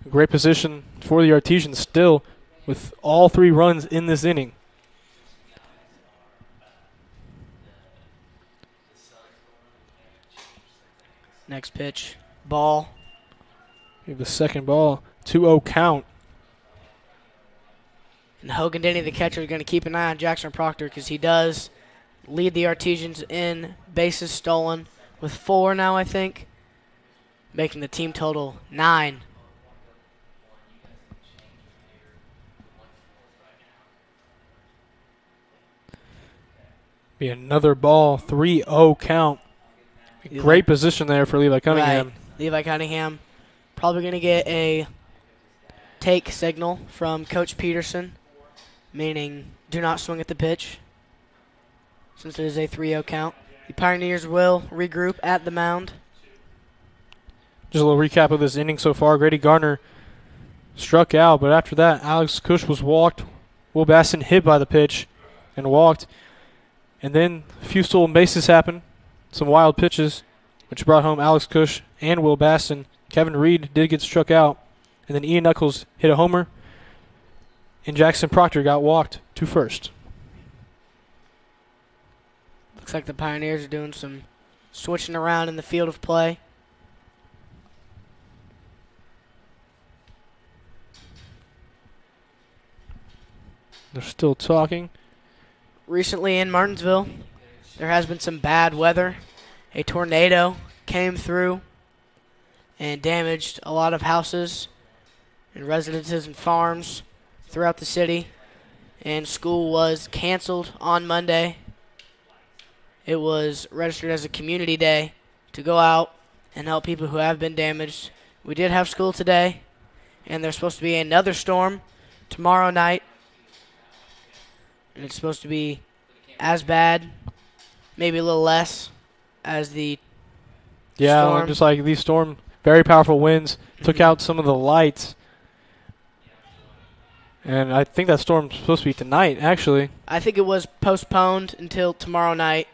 Speaker 1: Great position for the Artesians still with all 3 runs in this inning.
Speaker 2: Next pitch, ball.
Speaker 1: Give the second ball, 2-0 count.
Speaker 2: And Hogan Denny, the catcher, is going to keep an eye on Jackson Proctor because he does lead the Artesians in bases stolen with 4 now, I think, making the team total 9.
Speaker 1: Be another ball, 3-0 count. Great position there for Levi Cunningham.
Speaker 2: Right. Levi Cunningham probably going to get a take signal from Coach Peterson, meaning do not swing at the pitch, since it is a 3-0 count. The Pioneers will regroup at the mound.
Speaker 1: Just a little recap of this inning so far. Grady Gardner struck out, but after that, Alex Cush was walked. Will Baston hit by the pitch and walked. And then a few stolen bases happened. Some wild pitches, which brought home Alex Cush and Will Baston. Kevin Reed did get struck out. And then Ian Knuckles hit a homer. And Jackson Proctor got walked to first.
Speaker 2: Looks like the Pioneers are doing some switching around in the field of play.
Speaker 1: They're still talking.
Speaker 2: Recently in Martinsville, there has been some bad weather. A tornado came through and damaged a lot of houses and residences and farms throughout the city. And school was canceled on Monday. It was registered as a community day to go out and help people who have been damaged. We did have school today, and there's supposed to be another storm tomorrow night. And it's supposed to be as bad, maybe a little less, as the storm.
Speaker 1: Just like these storm, very powerful winds, took out some of the lights. And I think that storm's supposed to be tonight, actually.
Speaker 2: I think it was postponed until tomorrow night.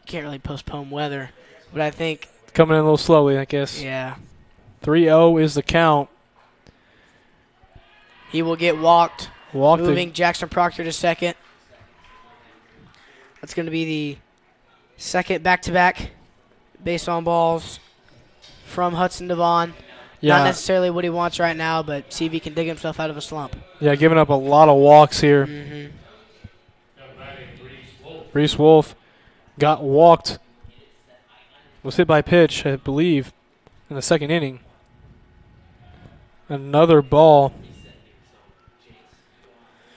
Speaker 2: You can't really postpone weather, but I think,
Speaker 1: Coming in a little slowly, I guess.
Speaker 2: yeah.
Speaker 1: 3-0 is the count.
Speaker 2: He will get walked.
Speaker 1: Walked.
Speaker 2: Moving Jackson Proctor to second. That's going to be the second back-to-back base on balls from Hudson Devon.
Speaker 1: Yeah.
Speaker 2: Not necessarily what he wants right now, but see if he can dig himself out of a slump.
Speaker 1: Yeah, giving up a lot of walks here.
Speaker 2: Mm-hmm.
Speaker 1: Reese Wolf got walked. Was hit by pitch, I believe, in the second inning. Another ball.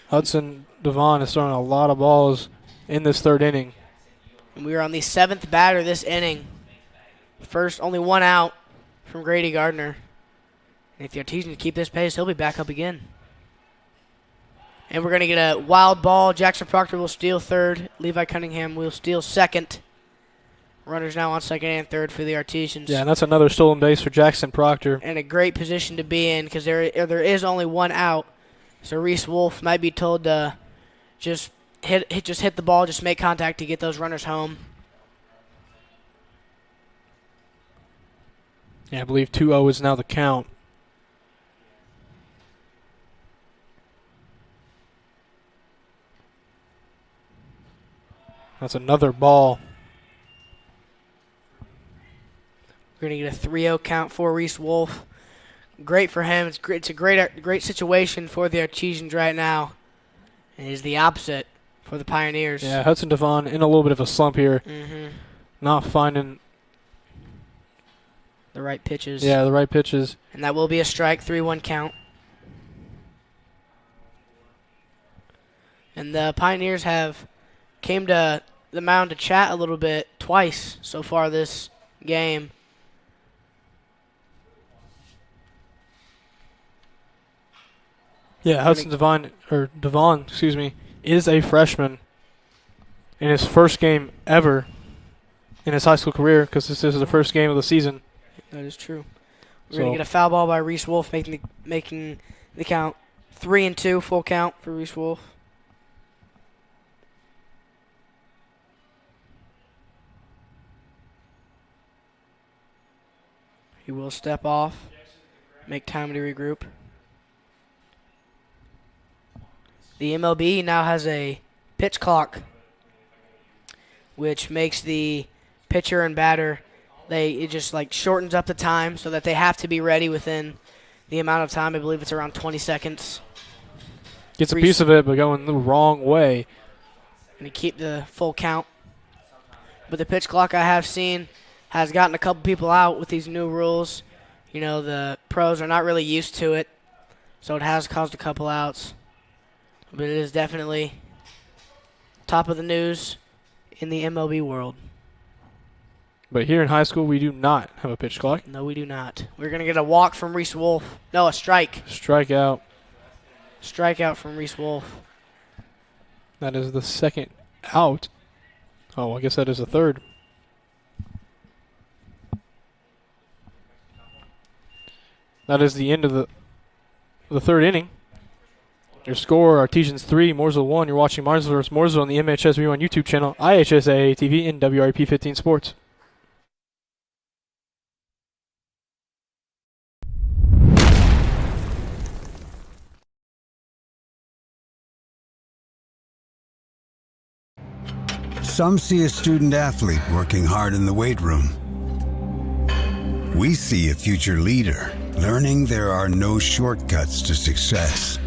Speaker 1: Hudson Devon is throwing a lot of balls in this third inning.
Speaker 2: And we are on the seventh batter this inning. First, only one out from Grady Gardner. And if the Artesians keep this pace, he'll be back up again. And we're going to get a wild ball. Jackson Proctor will steal third. Levi Cunningham will steal second. Runners now on second and third for the Artesians.
Speaker 1: Yeah, and that's another stolen base for Jackson Proctor.
Speaker 2: And a great position to be in because there is only one out. So Reese Wolf might be told to just hit the ball, just make contact to get those runners home.
Speaker 1: Yeah, I believe 2-0 is now the count. That's another ball.
Speaker 2: We're going to get a 3-0 count for Reese Wolf. Great for him. It's a great situation for the Artesians right now. And it is the opposite for the Pioneers.
Speaker 1: Yeah, Hudson Devon in a little bit of a slump here.
Speaker 2: Mm-hmm.
Speaker 1: Not finding
Speaker 2: the right pitches.
Speaker 1: the right pitches.
Speaker 2: And that will be a strike, 3-1 count. And the Pioneers have came to the mound to chat a little bit twice so far this game.
Speaker 1: Yeah, Hudson Devon, is a freshman in his first game ever in his high school career because this is the first game of the season.
Speaker 2: That is true. We're going to get a foul ball by Reese Wolf, making the count 3-2, full count for Reese Wolf. He will step off, make time to regroup. The MLB now has a pitch clock, which makes the pitcher and batter, it just like shortens up the time so that they have to be ready within the amount of time. I believe it's around 20 seconds.
Speaker 1: Gets a piece of it, but going the wrong way.
Speaker 2: And to keep the full count. But the pitch clock I have seen has gotten a couple people out with these new rules. You know, the pros are not really used to it, so it has caused a couple outs. But it is definitely top of the news in the MLB world.
Speaker 1: But here in high school, we do not have a pitch clock.
Speaker 2: No, we do not. We're going to get a walk from Reese Wolf. No, a strike.
Speaker 1: Strikeout.
Speaker 2: Strikeout from Reese Wolf.
Speaker 1: That is the second out. Oh, I guess that is the third. That is the end of the third inning. Your score, Artesians 3, Mooresville 1. You're watching Martinsville vs. Mooresville on the MHS Rewind YouTube channel, IHSAA TV, and WRP 15 Sports.
Speaker 3: Some see a student athlete working hard in the weight room. We see a future leader learning there are no shortcuts to success.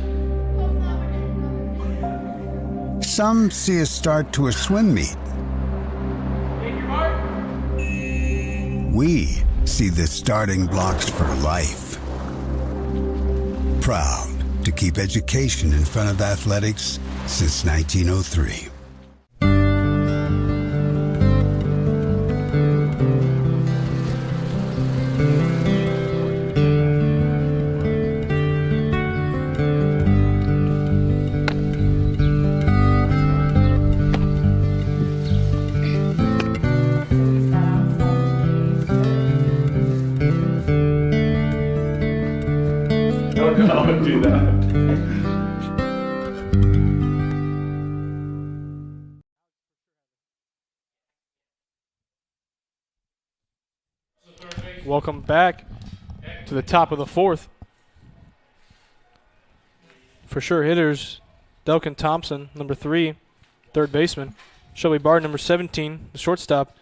Speaker 3: Some see a start to a swim meet. We see the starting blocks for life. Proud to keep education in front of athletics since 1903.
Speaker 4: Don't do that.
Speaker 1: Welcome back to to the top of the fourth. For sure hitters, Delkin Thompson, number 3, third baseman. Shelby Barton, number 17, the shortstop.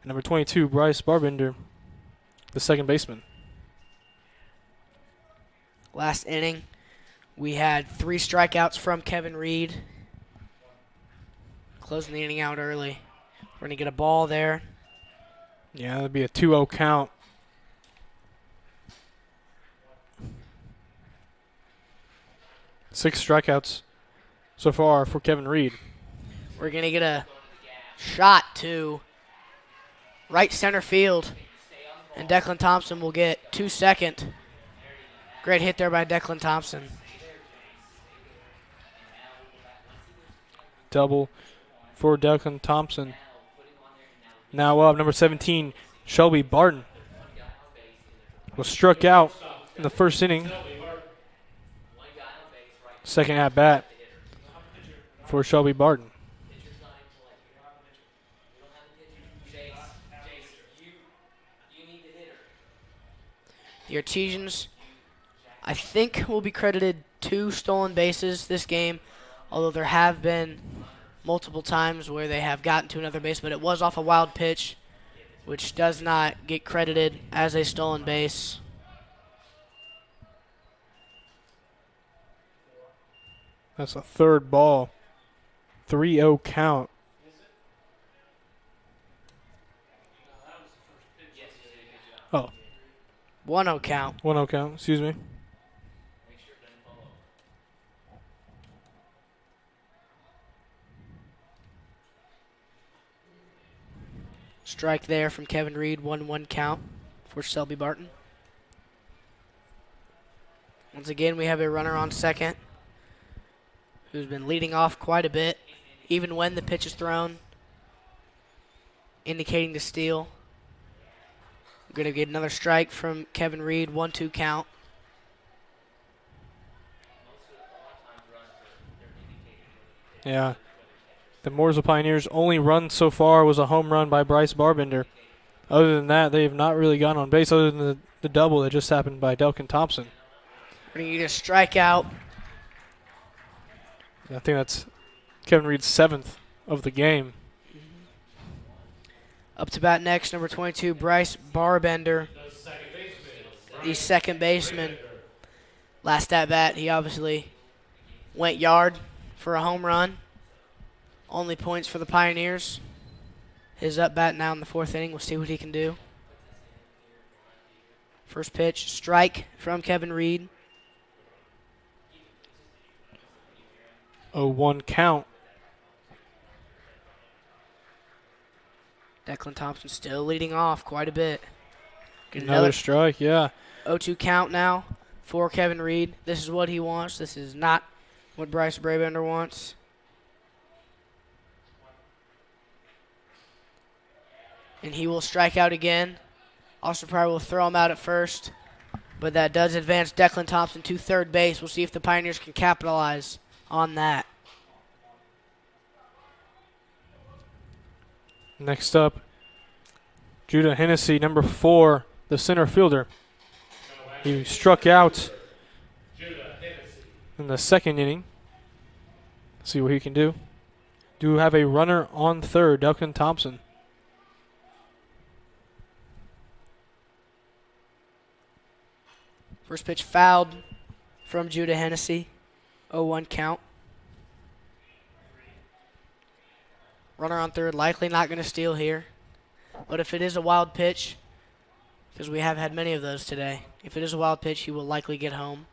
Speaker 1: And number 22, Bryce Barbender, the second baseman.
Speaker 2: Last inning, we had 3 strikeouts from Kevin Reed. Closing the inning out early. We're going to get a ball there.
Speaker 1: Yeah, that'd be a 2-0 count. Six strikeouts so far for Kevin Reed.
Speaker 2: We're going to get a shot to right center field. And Declan Thompson will get 2 second. Great hit there by Declan Thompson.
Speaker 1: Double for Declan Thompson. Now up, number 17, Shelby Barton. Was struck out in the first inning. Second at bat for Shelby Barton.
Speaker 2: The Artesians, I think, will be credited 2 stolen bases this game, although there have been multiple times where they have gotten to another base, but it was off a wild pitch, which does not get credited as a stolen base.
Speaker 1: That's a third ball. 3-0 count. Oh,
Speaker 2: 1-0 count.
Speaker 1: 1-0 count, excuse me.
Speaker 2: Strike there from Kevin Reed, 1-1 count for Shelby Barton. Once again, we have a runner on second who's been leading off quite a bit, even when the pitch is thrown, indicating the steal. We're going to get another strike from Kevin Reed, 1-2 count.
Speaker 1: Yeah. The Mooresville Pioneers' only run so far was a home run by Bryce Barbender. Other than that, they have not really gone on base other than the double that just happened by Delkin Thompson.
Speaker 2: We're going to get a strikeout.
Speaker 1: I think that's Kevin Reed's 7th of the game.
Speaker 2: Up to bat next, number 22, Bryce Barbender, the second baseman. Last at bat, he obviously went yard for a home run. Only points for the Pioneers. His up bat now in the 4th inning. We'll see what he can do. First pitch, strike from Kevin Reed.
Speaker 1: 0-1 count.
Speaker 2: Declan Thompson still leading off quite a bit. Get
Speaker 1: Another strike, yeah.
Speaker 2: 0-2 count now for Kevin Reed. This is what he wants. This is not what Bryce Barbender wants. And he will strike out again. Austin Pryor will throw him out at first. But that does advance Declan Thompson to third base. We'll see if the Pioneers can capitalize on that.
Speaker 1: Next up, Judah Hennessy, number 4, the center fielder. He struck out in the second inning. See what he can do. Do have a runner on third, Delkin Thompson.
Speaker 2: First pitch fouled from Judah Hennessy. 0-1 count. Runner on third, likely not going to steal here. But if it is a wild pitch, because we have had many of those today, if it is a wild pitch, he will likely get home.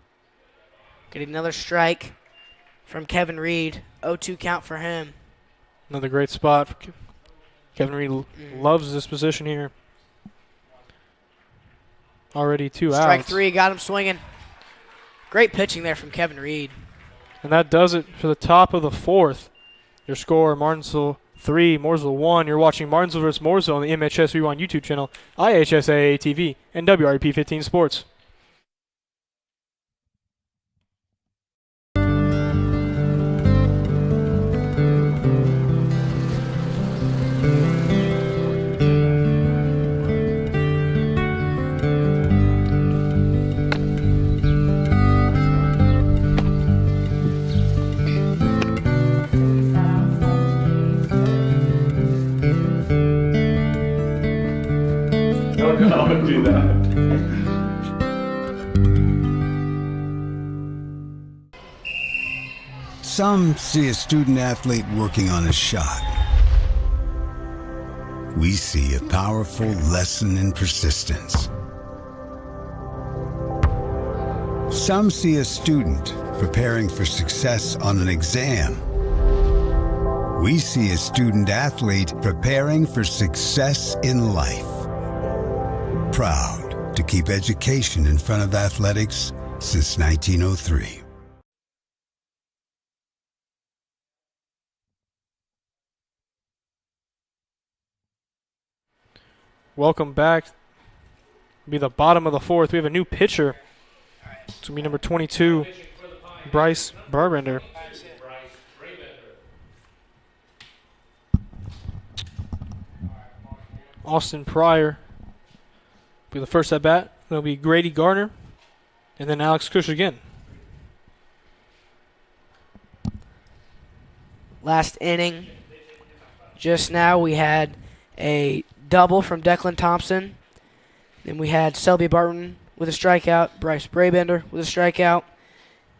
Speaker 2: Getting another strike from Kevin Reed. 0-2 count for him.
Speaker 1: Another great spot. For Kevin Reed loves this position here. Already 2 outs.
Speaker 2: Strike 3, got him swinging. Great pitching there from Kevin Reed.
Speaker 1: And that does it for the top of the 4th. Your score, Martinsville 3, Mooresville 1. You're watching Martinsville vs. Mooresville on the MHS Rewind YouTube channel, IHSAA TV, and WRP 15 Sports.
Speaker 4: do that.
Speaker 3: Some see a student athlete working on a shot. We see a powerful lesson in persistence. Some see a student preparing for success on an exam. We see a student athlete preparing for success in life. Proud to keep education in front of athletics since 1903.
Speaker 1: Welcome back. Be the bottom of the fourth. We have a new pitcher. It's going to be number 22, Bryce Barbender. Austin Pryor be the first at bat. It'll be Grady Garner, and then Alex Cush again.
Speaker 2: Last inning, just now we had a double from Declan Thompson. Then we had Selby Barton with a strikeout, Bryce Brabender with a strikeout,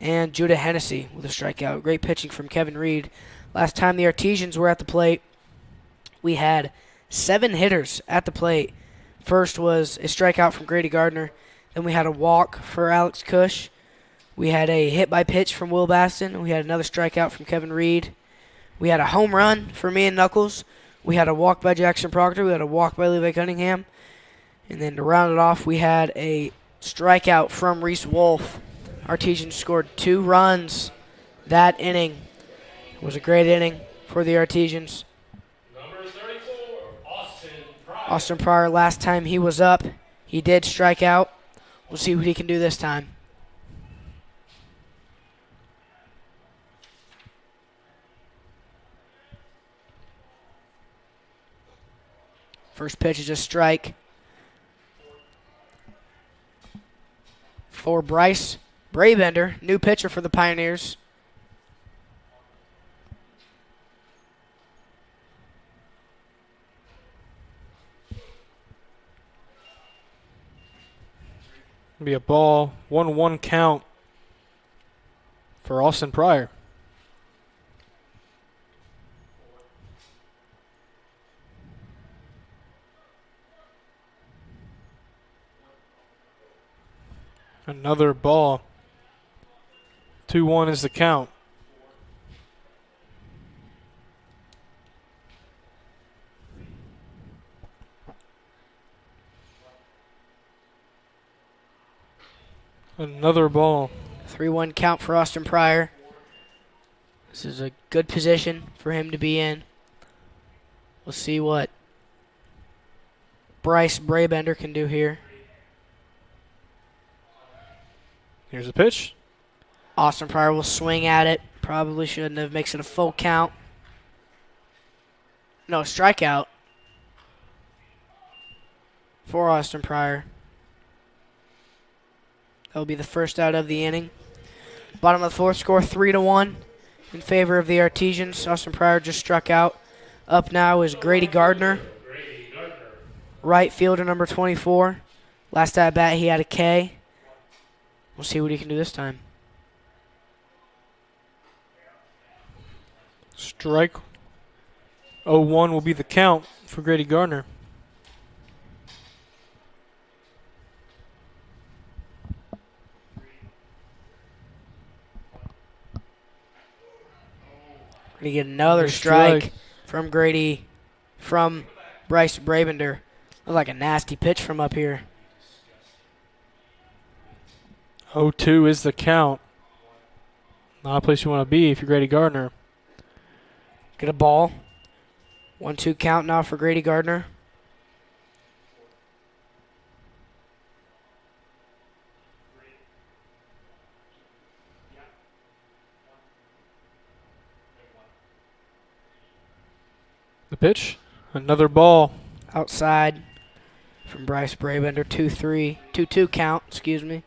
Speaker 2: and Judah Hennessy with a strikeout. Great pitching from Kevin Reed. Last time the Artesians were at the plate, we had 7 hitters at the plate. First was a strikeout from Grady Gardner. Then we had a walk for Alex Cush. We had a hit by pitch from Will Baston. We had another strikeout from Kevin Reed. We had a home run for me and Knuckles. We had a walk by Jackson Proctor. We had a walk by Levi Cunningham. And then to round it off, we had a strikeout from Reese Wolf. Artesians scored 2 runs that inning. It was a great inning for the Artesians.
Speaker 4: Number 34, Austin Pryor.
Speaker 2: Austin Pryor, last time he was up, he did strike out. We'll see what he can do this time. First pitch is a strike for Bryce Brabender, new pitcher for the Pioneers.
Speaker 1: Be a ball, 1-1 count for Austin Pryor. Another ball. 2-1 is the count. Another ball.
Speaker 2: 3-1 count for Austin Pryor. This is a good position for him to be in. We'll see what Bryce Brabender can do here.
Speaker 1: Here's a pitch.
Speaker 2: Austin Pryor will swing at it. Probably shouldn't have. Makes it a full count. No, strikeout for Austin Pryor. That will be the first out of the inning. Bottom of the fourth, score 3-1 in favor of the Artesians. Austin Pryor just struck out. Up now is Grady Gardner, right fielder number 24. Last at bat, he had a K. We'll see what he can do this time.
Speaker 1: Strike 0-1 will be the count for Grady Gardner.
Speaker 2: We're going to get another strike from Bryce Brabender. Looked like a nasty pitch from up here.
Speaker 1: 0-2 is the count. Not a place you want to be if you're Grady Gardner.
Speaker 2: Get a ball. 1-2 count now for Grady Gardner.
Speaker 1: The pitch. Another ball.
Speaker 2: Outside from Bryce Brabender. 2-2 count, excuse me.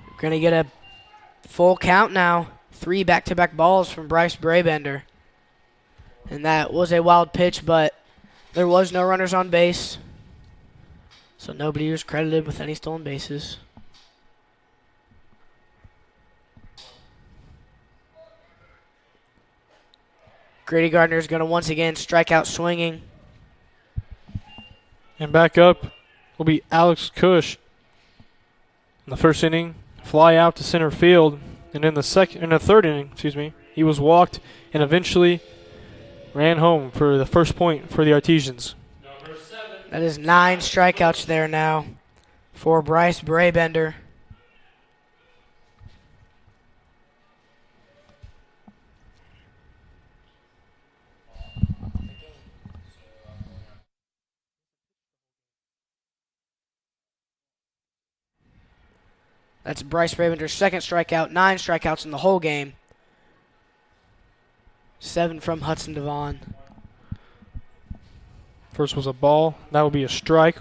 Speaker 2: We're going to get a full count now 3 back-to-back balls from Bryce Brabender. And that was a wild pitch, but there was no runners on base. So nobody was credited with any stolen bases. Grady Gardner is going to once again strike out swinging.
Speaker 1: And back up will be Alex Cush. In the first inning, fly out to center field. And in the third inning, he was walked and eventually ran home for the first point for the Artesians.
Speaker 2: That is 9 strikeouts there now for Bryce Brabender. That's Bryce Brabender's second strikeout, 9 strikeouts in the whole game. 7 from Hudson Devon.
Speaker 1: First was a ball. That will be a strike.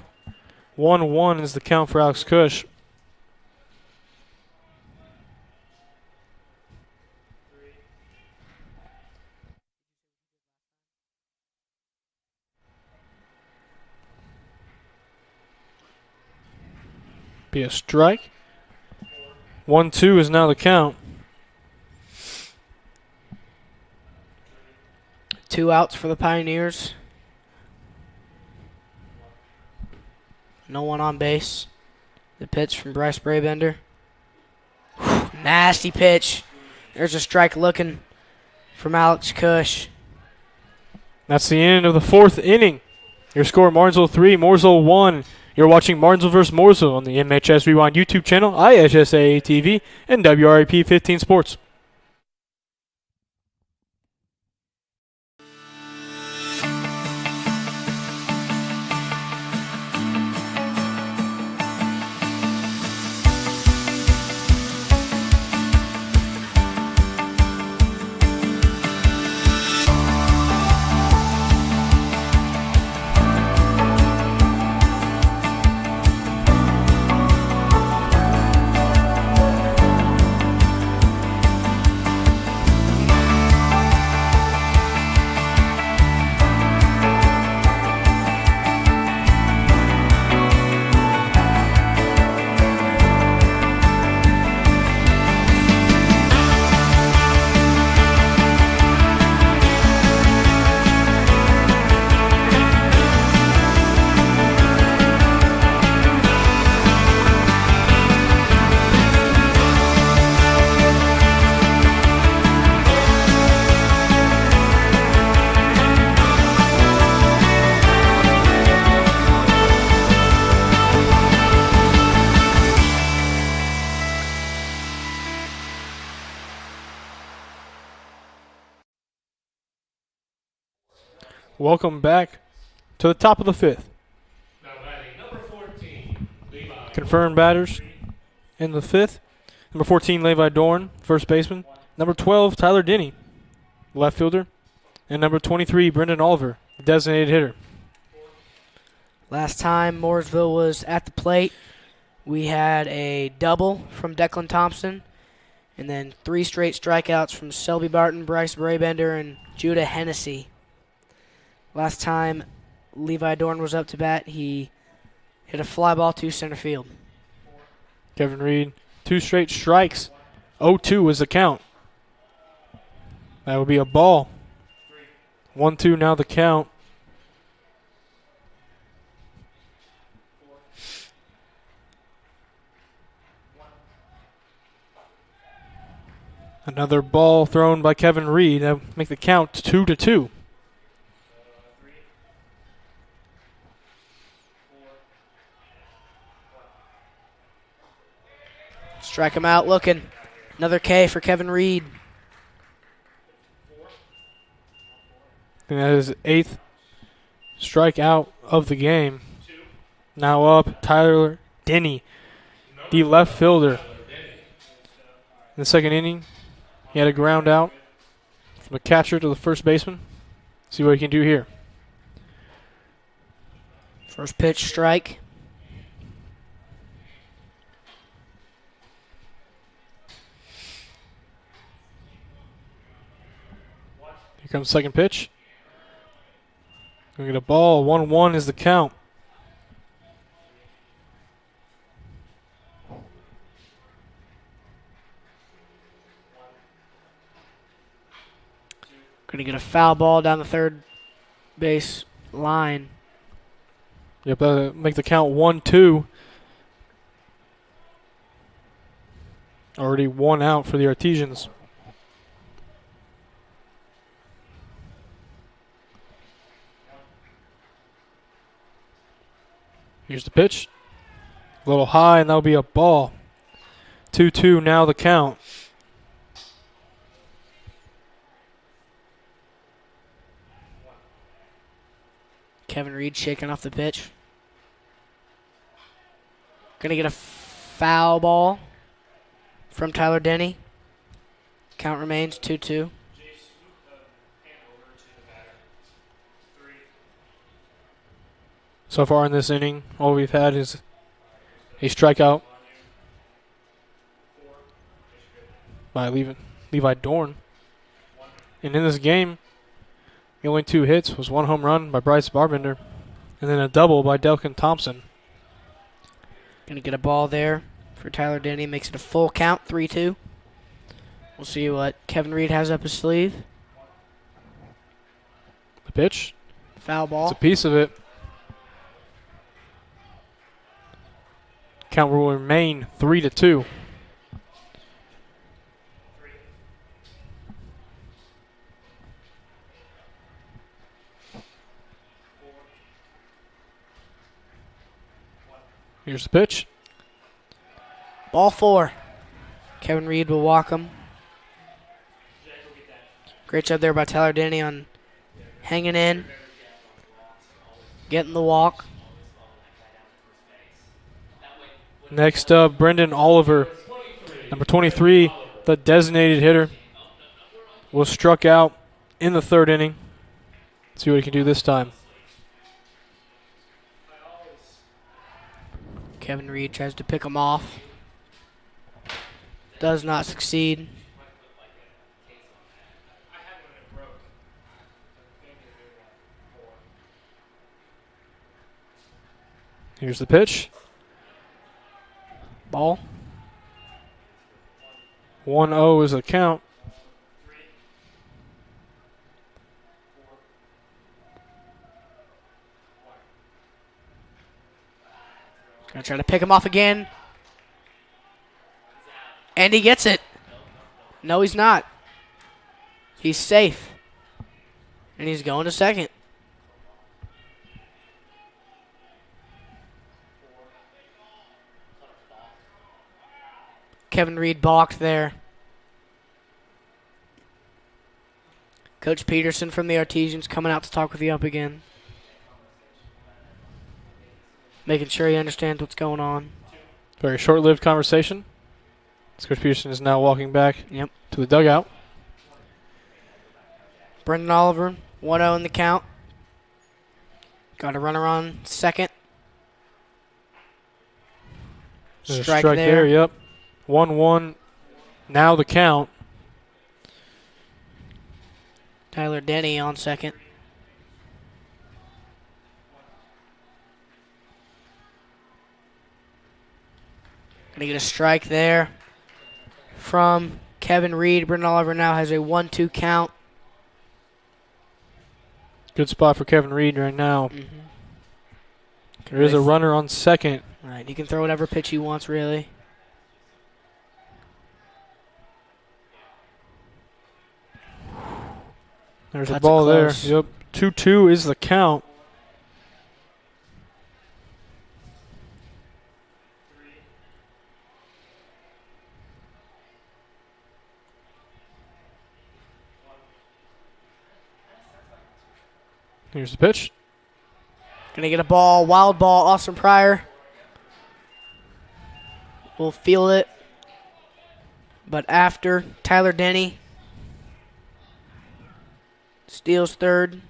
Speaker 1: 1-1 is the count for Alex Cush. Be a strike. 1-2 is now the count.
Speaker 2: 2 outs for the Pioneers. No one on base. The pitch from Bryce Brabender. Nasty pitch. There's a strike looking from Alex Cush.
Speaker 1: That's the end of the 4th inning. Your score, Martinsville 3, Mooresville 1. You're watching Martinsville vs. Mooresville on the MHS Rewind YouTube channel, IHSAA TV, and WRAP 15 Sports. Welcome back to the top of the 5th.
Speaker 4: Now batting number 14, Levi.
Speaker 1: Confirmed batters in the 5th. Number 14, Levi Dorn, first baseman. Number 12, Tyler Denny, left fielder. And number 23, Brendan Oliver, designated hitter.
Speaker 2: Last time Mooresville was at the plate, we had a double from Declan Thompson, and then 3 straight strikeouts from Selby Barton, Bryce Brabender, and Judah Hennessy. Last time Levi Dorn was up to bat, he hit a fly ball to center field.
Speaker 1: Kevin Reed, 2 straight strikes. 0-2 is the count. That would be a ball. 1-2 now the count. Another ball thrown by Kevin Reed. That would make the count 2-2.
Speaker 2: Strike him out looking. Another K for Kevin Reed.
Speaker 1: And that is his 8th strikeout of the game. Now up, Tyler Denny, the left fielder. In the 2nd inning, he had a ground out from the catcher to the first baseman. See what he can do here.
Speaker 2: First pitch, strike.
Speaker 1: Here comes second pitch. Gonna get a ball. 1-1 is the count.
Speaker 2: Going to get a foul ball down the third base line.
Speaker 1: Yep, that'll make the count 1-2. Already 1 out for the Artesians. Here's the pitch. A little high, and that'll be a ball. 2-2 now the count.
Speaker 2: Kevin Reed shaking off the pitch. Going to get a foul ball from Tyler Denny. Count remains 2-2.
Speaker 1: So far in this inning, all we've had is a strikeout by Levi Dorn. And in this game, the only 2 hits was 1 home run by Bryce Barbender and then a double by Delkin Thompson.
Speaker 2: Going to get a ball there for Tyler Denny. Makes it a full count, 3-2. We'll see what Kevin Reed has up his sleeve.
Speaker 1: The pitch.
Speaker 2: Foul ball.
Speaker 1: It's a piece of it. Count will remain 3-2. Here's the pitch.
Speaker 2: Ball 4. Kevin Reed will walk him. Great job there by Tyler Denny on hanging in, getting the walk.
Speaker 1: Next up, Brendan Oliver, number 23, the designated hitter, was struck out in the 3rd inning. See what he can do this time.
Speaker 2: Kevin Reed tries to pick him off. Does not succeed.
Speaker 1: Here's the pitch.
Speaker 2: Ball.
Speaker 1: 1-0 is the count.
Speaker 2: Gonna try to pick him off again. And he gets it. No, he's not. He's safe. And he's going to second. Kevin Reed balked there. Coach Peterson from the Artesians coming out to talk with the ump again. Making sure he understands what's going on.
Speaker 1: Very short-lived conversation. Coach Peterson is now walking back
Speaker 2: Yep.
Speaker 1: to the dugout.
Speaker 2: Brendan Oliver, 1-0 in the count. Got a runner on second.
Speaker 1: There's a
Speaker 2: Strike
Speaker 1: strike
Speaker 2: there.
Speaker 1: there, yep. 1-1, now the count.
Speaker 2: Tyler Denny on second. Gonna get a strike there from Kevin Reed. Brendan Oliver now has a 1-2 count.
Speaker 1: Good spot for Kevin Reed right now.
Speaker 2: Mm-hmm.
Speaker 1: There is a runner on second.
Speaker 2: All right, he can throw whatever pitch he wants, really.
Speaker 1: There's
Speaker 2: Cuts
Speaker 1: a ball
Speaker 2: it
Speaker 1: there.
Speaker 2: close.
Speaker 1: Yep. 2-2 is the count. Here's the pitch.
Speaker 2: Gonna get a ball, wild ball, Austin Pryor. Will feel it. But after, Tyler Denny steals third.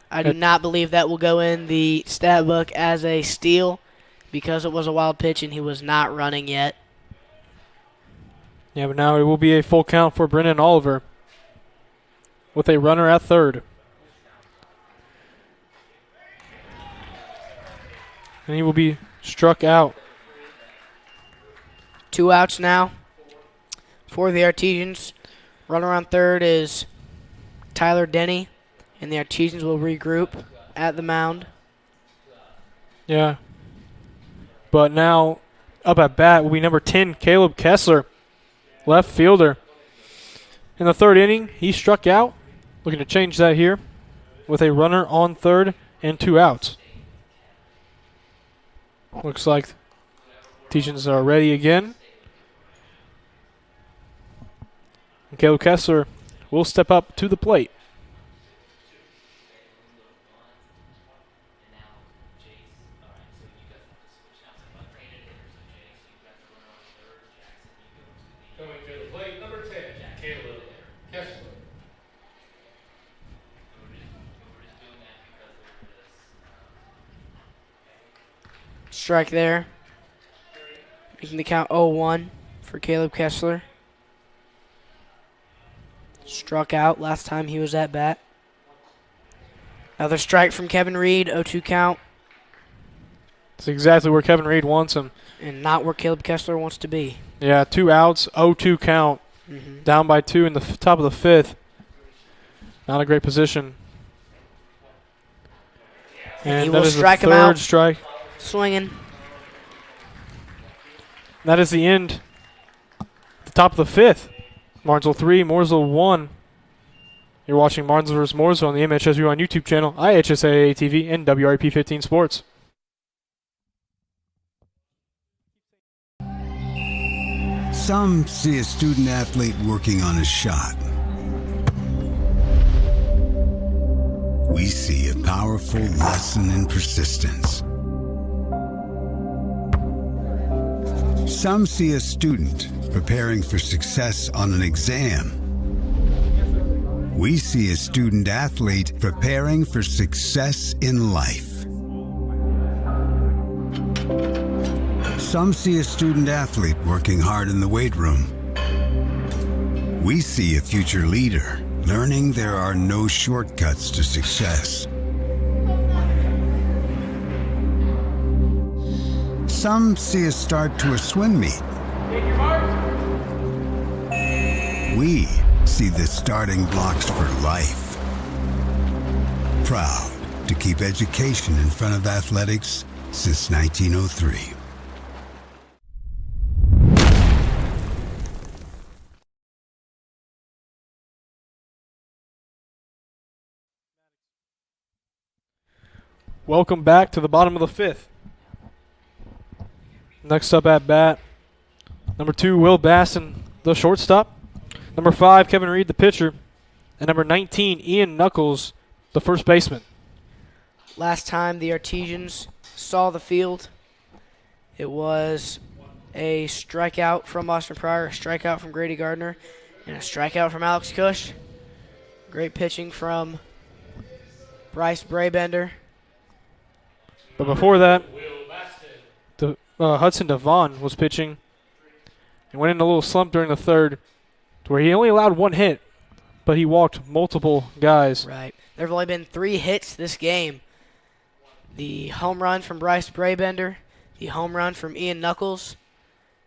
Speaker 2: I do not believe that will go in the stat book as a steal because it was a wild pitch and he was not running yet.
Speaker 1: Yeah, but now it will be a full count for Brendan Oliver. with a runner at third. And he will be struck out.
Speaker 2: 2 outs now for the Artesians. Runner on third is Tyler Denny, and the Artesians will regroup at the mound.
Speaker 1: Yeah. But now up at bat will be number 10, Caleb Kessler, left fielder. In the third inning, he struck out. Looking to change that here with a runner on third and 2 outs. Looks like Artesians are ready again. And Caleb Kessler will step up to the plate.
Speaker 4: Coming to the plate, number 10, Caleb Kessler.
Speaker 2: Strike there. Making the count 0-1 for Caleb Kessler. Struck out last time he was at bat. Another strike from Kevin Reed, 0-2 count.
Speaker 1: That's exactly where Kevin Reed wants him.
Speaker 2: And not where Caleb Kessler wants to be.
Speaker 1: Yeah, 2 outs, 0-2 count. Down by 2 in the top of the 5th. Not a great position. And
Speaker 2: he
Speaker 1: that
Speaker 2: will
Speaker 1: is the
Speaker 2: strike him
Speaker 1: third
Speaker 2: out.
Speaker 1: strike.
Speaker 2: Swinging.
Speaker 1: That is the end. The top of the 5th. Martinsville 3, Mooresville 1. You're watching Martinsville vs. Mooresville on the MHS on YouTube channel, IHSAA TV, and WRP 15 Sports.
Speaker 3: Some see a student athlete working on a shot. We see a powerful lesson in persistence. Some see a student preparing for success on an exam. We see a student athlete preparing for success in life. Some see a student athlete working hard in the weight room. We see a future leader learning there are no shortcuts to success. Some see a start to a swim meet. We see the starting blocks for life. Proud to keep education in front of athletics since 1903.
Speaker 1: Welcome back to the bottom of the 5th. Next up at bat, number 2, Will Basson, the shortstop. Number 5, Kevin Reed, the pitcher. And number 19, Ian Knuckles, the first baseman.
Speaker 2: Last time the Artesians saw the field, it was a strikeout from Austin Pryor, a strikeout from Grady Gardner, and a strikeout from Alex Cush. Great pitching from Bryce Brabender.
Speaker 1: But before that, Hudson Devon was pitching and went in a little slump during the third to where he only allowed 1 hit, but he walked multiple guys.
Speaker 2: Right. There have only been 3 hits this game. The home run from Bryce Brabender, the home run from Ian Knuckles,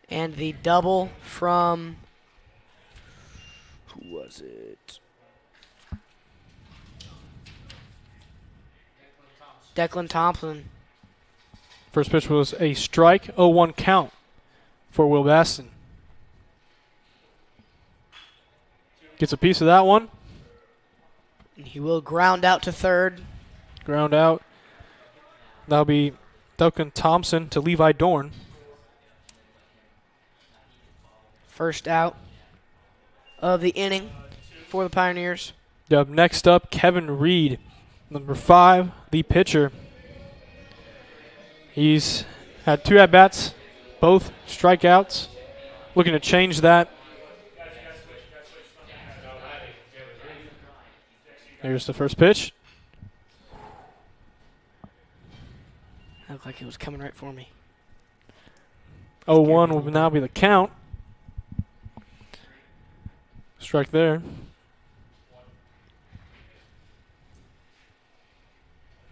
Speaker 2: and the double from, who was it? Declan Thompson.
Speaker 1: First pitch was a strike, 0-1 count for Will Basson. Gets a piece of that one.
Speaker 2: And he will ground out to third.
Speaker 1: Ground out. That'll be Duncan Thompson to Levi Dorn.
Speaker 2: First out of the inning for the Pioneers.
Speaker 1: Yep, next up, Kevin Reed, number 5, the pitcher. He's had 2 at-bats, both strikeouts. Looking to change that. Here's the first pitch.
Speaker 2: That looked like it was coming right for me.
Speaker 1: 0-1 will now be the count. Strike there.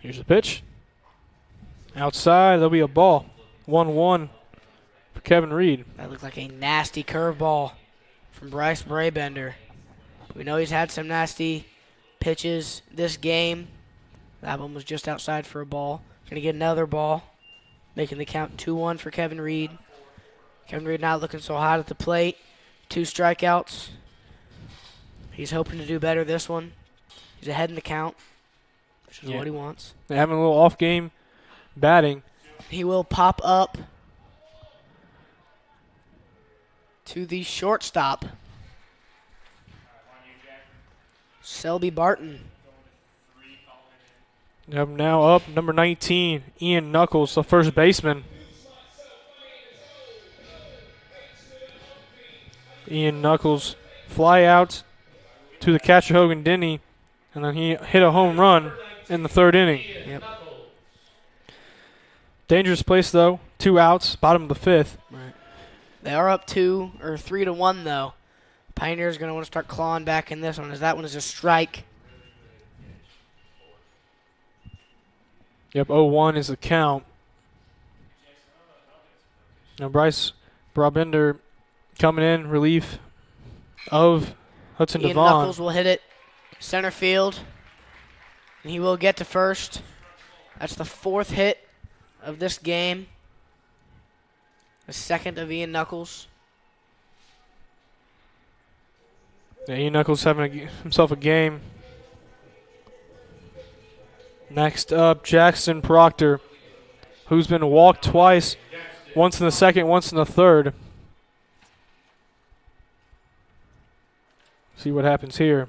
Speaker 1: Here's the pitch. Outside, there'll be a ball. 1-1 for Kevin Reed.
Speaker 2: That looked like a nasty curveball from Bryce Brabender. We know he's had some nasty pitches this game. That one was just outside for a ball. Going to get another ball, making the count 2-1 for Kevin Reed. Kevin Reed not looking so hot at the plate. 2 strikeouts. He's hoping to do better this one. He's ahead in the count, which is what he wants.
Speaker 1: They're having a little off-game batting.
Speaker 2: He will pop up to the shortstop, Selby Barton.
Speaker 1: Now up, number 19, Ian Knuckles, the first baseman. Ian Knuckles fly out to the catcher Hogan Denny, and then he hit a home run in the 3rd inning.
Speaker 2: Yep.
Speaker 1: Dangerous place though, 2 outs, bottom of the 5th.
Speaker 2: Right. They are up 3-1 though. Pioneers going to want to start clawing back in this one, as that one is a strike.
Speaker 1: Yep, 0-1 is the count. Now Bryce Brabender coming in, relief of Hudson
Speaker 2: Ian
Speaker 1: Devon.
Speaker 2: Knuckles will hit it center field, and he will get to first. That's the 4th hit of this game. The 2nd of Ian Knuckles.
Speaker 1: Yeah, Ian Knuckles having himself a game. Next up, Jackson Proctor, who's been walked twice, once in the 2nd, once in the 3rd. See what happens here.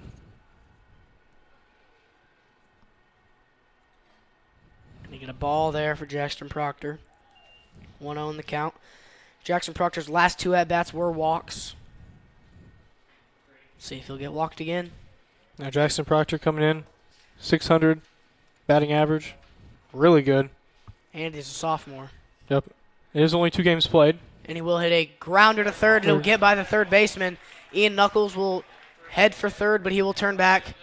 Speaker 2: Gonna get a ball there for Jackson Proctor. 1-0 in the count. Jackson Proctor's last 2 at-bats were walks. See if he'll get walked again.
Speaker 1: Now Jackson Proctor coming in, 600 batting average. Really good.
Speaker 2: And he's a sophomore.
Speaker 1: Yep. It is only 2 games played.
Speaker 2: And he will hit a grounder to third. It'll get by the 3rd baseman. Ian Knuckles will head for 3rd, but he will turn back,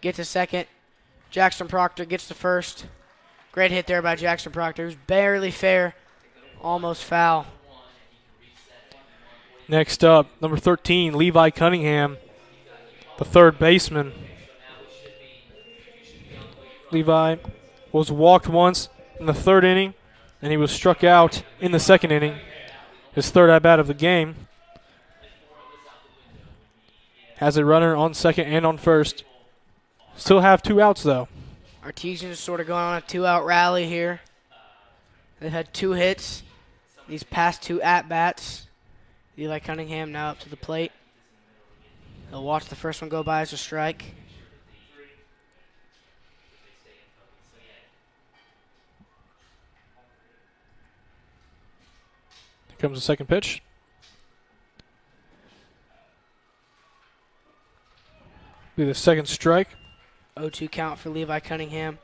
Speaker 2: get to 2nd. Jackson Proctor gets to 1st. Great hit there by Jackson Proctor. It was barely fair, almost foul.
Speaker 1: Next up, number 13, Levi Cunningham, the 3rd baseman. Levi was walked once in the 3rd inning, and he was struck out in the 2nd inning. His 3rd at-bat of the game. Has a runner on 2nd and on 1st. Still have 2 outs, though.
Speaker 2: Artesians sort of going on a 2-out rally here. They've had 2 hits these past 2 at-bats. Levi Cunningham now up to the plate. He'll watch the first one go by as a strike.
Speaker 1: Here comes the 2nd pitch. Be the 2nd strike.
Speaker 2: 0-2 count for Levi Cunningham.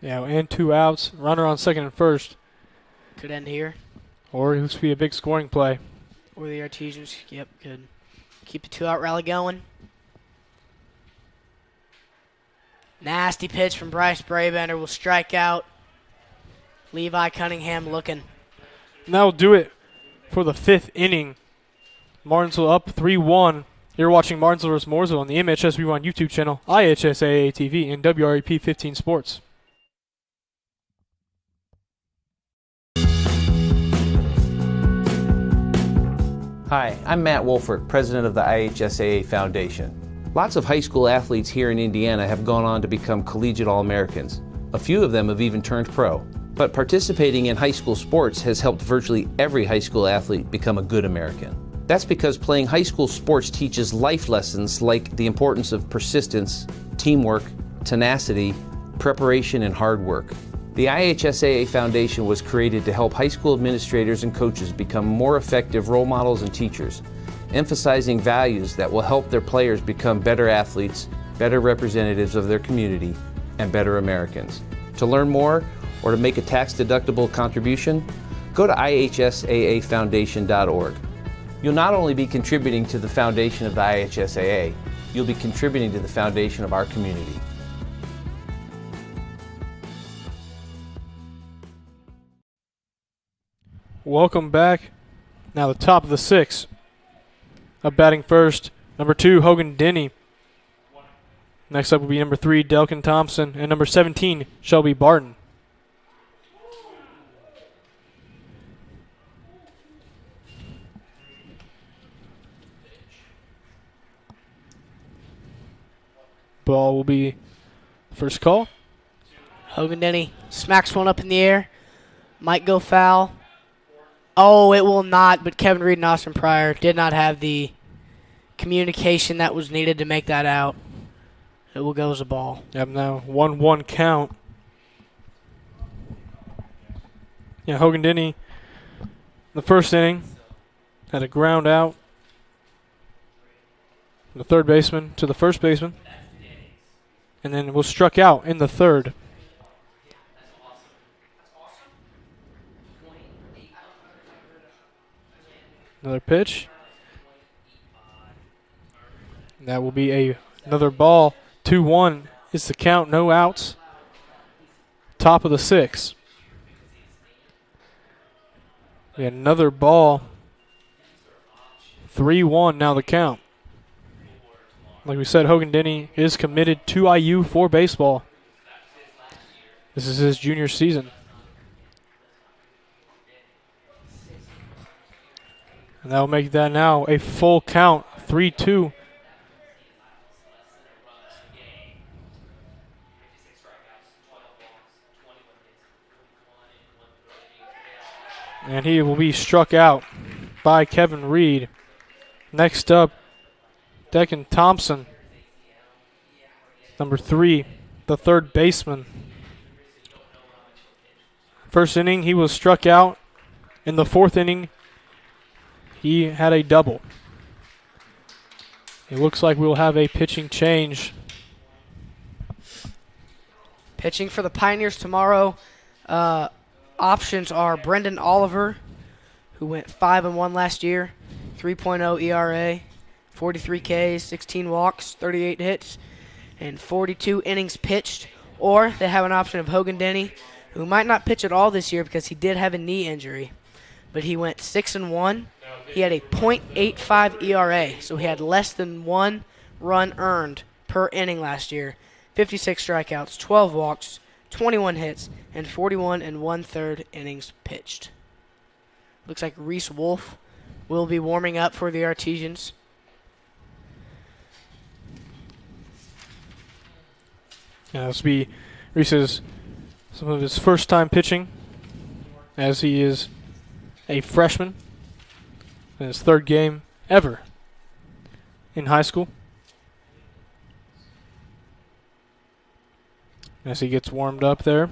Speaker 1: Yeah, and 2 outs. Runner on 2nd and 1st.
Speaker 2: Could end here.
Speaker 1: Or it could be a big scoring play.
Speaker 2: Or the Artesians, yep, could keep the 2-out rally going. Nasty pitch from Bryce Brabender will strike out. Levi Cunningham looking.
Speaker 1: And that will do it for the 5th inning. Martinsville up 3-1. You're watching Martinsville vs. Mooresville on the MHS Rewind YouTube channel, IHS AAA TV, and WREP 15 Sports.
Speaker 5: Hi, I'm Matt Wolfert, president of the IHSAA Foundation. Lots of high school athletes here in Indiana have gone on to become collegiate All-Americans. A few of them have even turned pro. But participating in high school sports has helped virtually every high school athlete become a good American. That's because playing high school sports teaches life lessons like the importance of persistence, teamwork, tenacity, preparation, and hard work. The IHSAA Foundation was created to help high school administrators and coaches become more effective role models and teachers, emphasizing values that will help their players become better athletes, better representatives of their community, and better Americans. To learn more or to make a tax-deductible contribution, go to ihsaafoundation.org. You'll not only be contributing to the foundation of the IHSAA, you'll be contributing to the foundation of our community.
Speaker 1: Welcome back. Now the top of the 6. Up batting first, number 2, Hogan Denny. Next up will be number 3, Delkin Thompson, and number 17, Shelby Barton. Ball will be first call.
Speaker 2: Hogan Denny smacks one up in the air. Might go foul. Oh, it will not, but Kevin Reed and Austin Pryor did not have the communication that was needed to make that out. It will go as a ball.
Speaker 1: Yep, now 1-1 count. Yeah, Hogan Denny, the first inning, had a ground out. The third baseman to the first baseman. And then was struck out in the third. Another pitch. That will be another ball. 2-1 is the count, no outs. Top of the 6. We had another ball. 3-1 now the count. Like we said, Hogan Denny is committed to IU for baseball. This is his junior season. And that will make that now a full count, 3-2. And he will be struck out by Kevin Reed. Next up, Declan Thompson, number 3, the third baseman. First inning, he was struck out. In the fourth inning, he had a double. It looks like we'll have a pitching change.
Speaker 2: Pitching for the Pioneers tomorrow. Options are Brendan Oliver, who went 5-1 last year, 3.0 ERA, 43 Ks, 16 walks, 38 hits, and 42 innings pitched. Or they have an option of Hogan Denny, who might not pitch at all this year because he did have a knee injury. But he went 6-1. He had a .85 ERA, so he had less than 1 run earned per inning last year. 56 strikeouts, 12 walks, 21 hits, and 41 1/3 innings pitched. Looks like Reese Wolf will be warming up for the Artesians.
Speaker 1: Yeah, this will be Reese's some of his first time pitching, as he is a freshman in his third game ever in high school. As he gets warmed up there.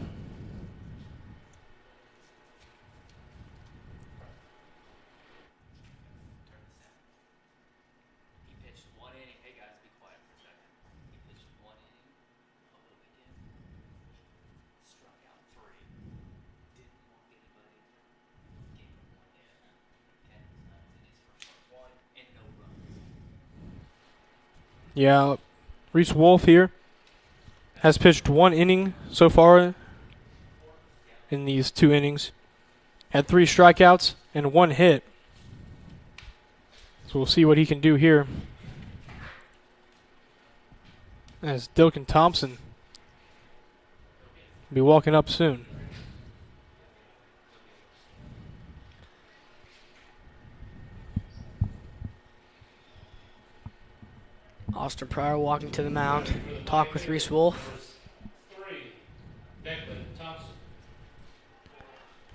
Speaker 1: Yeah, Reese Wolf here has pitched 1 inning so far in these 2 innings. Had 3 strikeouts and 1 hit. So we'll see what he can do here. As Dilkin Thompson will be walking up soon.
Speaker 2: Austin Pryor walking to the mound. Talk with Reese Wolf.
Speaker 4: 3, Declan Thompson.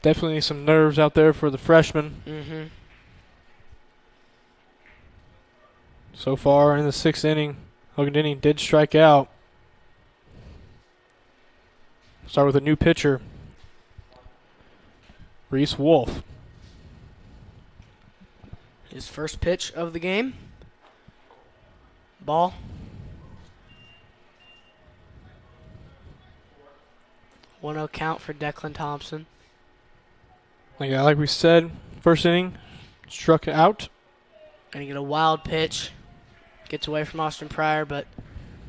Speaker 1: Definitely some nerves out there for the freshman.
Speaker 2: Mm-hmm.
Speaker 1: So far in the 6th inning, Hogan Denny did strike out. Start with a new pitcher, Reese Wolf.
Speaker 2: His first pitch of the game. Ball. 1-0 count for Declan Thompson.
Speaker 1: Like we said, first inning, struck out.
Speaker 2: Gonna get a wild pitch. Gets away from Austin Pryor, but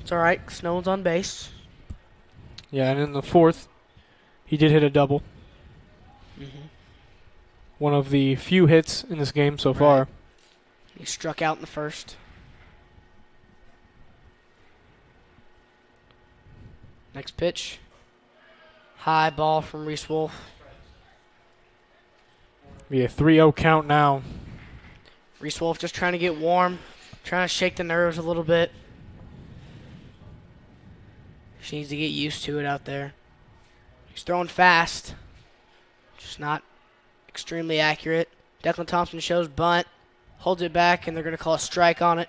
Speaker 2: it's all right because no one's on base.
Speaker 1: Yeah, and in the 4th, he did hit a double.
Speaker 2: Mm-hmm.
Speaker 1: One of the few hits in this game so far.
Speaker 2: He struck out in the first. Next pitch. High ball from Reese Wolf.
Speaker 1: Be a 3-0 count now.
Speaker 2: Reese Wolf just trying to get warm, trying to shake the nerves a little bit. She needs to get used to it out there. He's throwing fast, just not extremely accurate. Declan Thompson shows bunt, holds it back, and they're going to call a strike on it.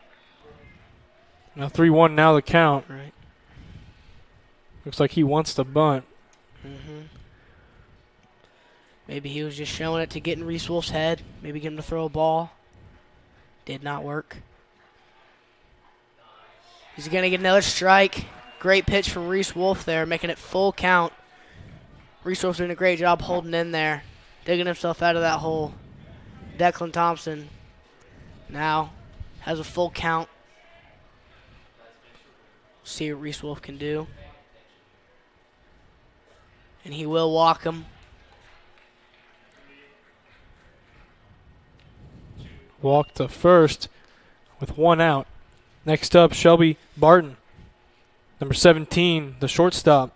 Speaker 1: Now 3-1 now the count.
Speaker 2: Right.
Speaker 1: Looks like he wants to bunt.
Speaker 2: Maybe he was just showing it to get in Reese Wolf's head. Maybe get him to throw a ball. Did not work. He's going to get another strike. Great pitch from Reese Wolf there, making it full count. Reese Wolf's doing a great job holding in there, digging himself out of that hole. Declan Thompson now has a full count. See what Reese Wolf can do. And he will walk him.
Speaker 1: Walk to first with 1 out. Next up, Shelby Barton, number 17, the shortstop.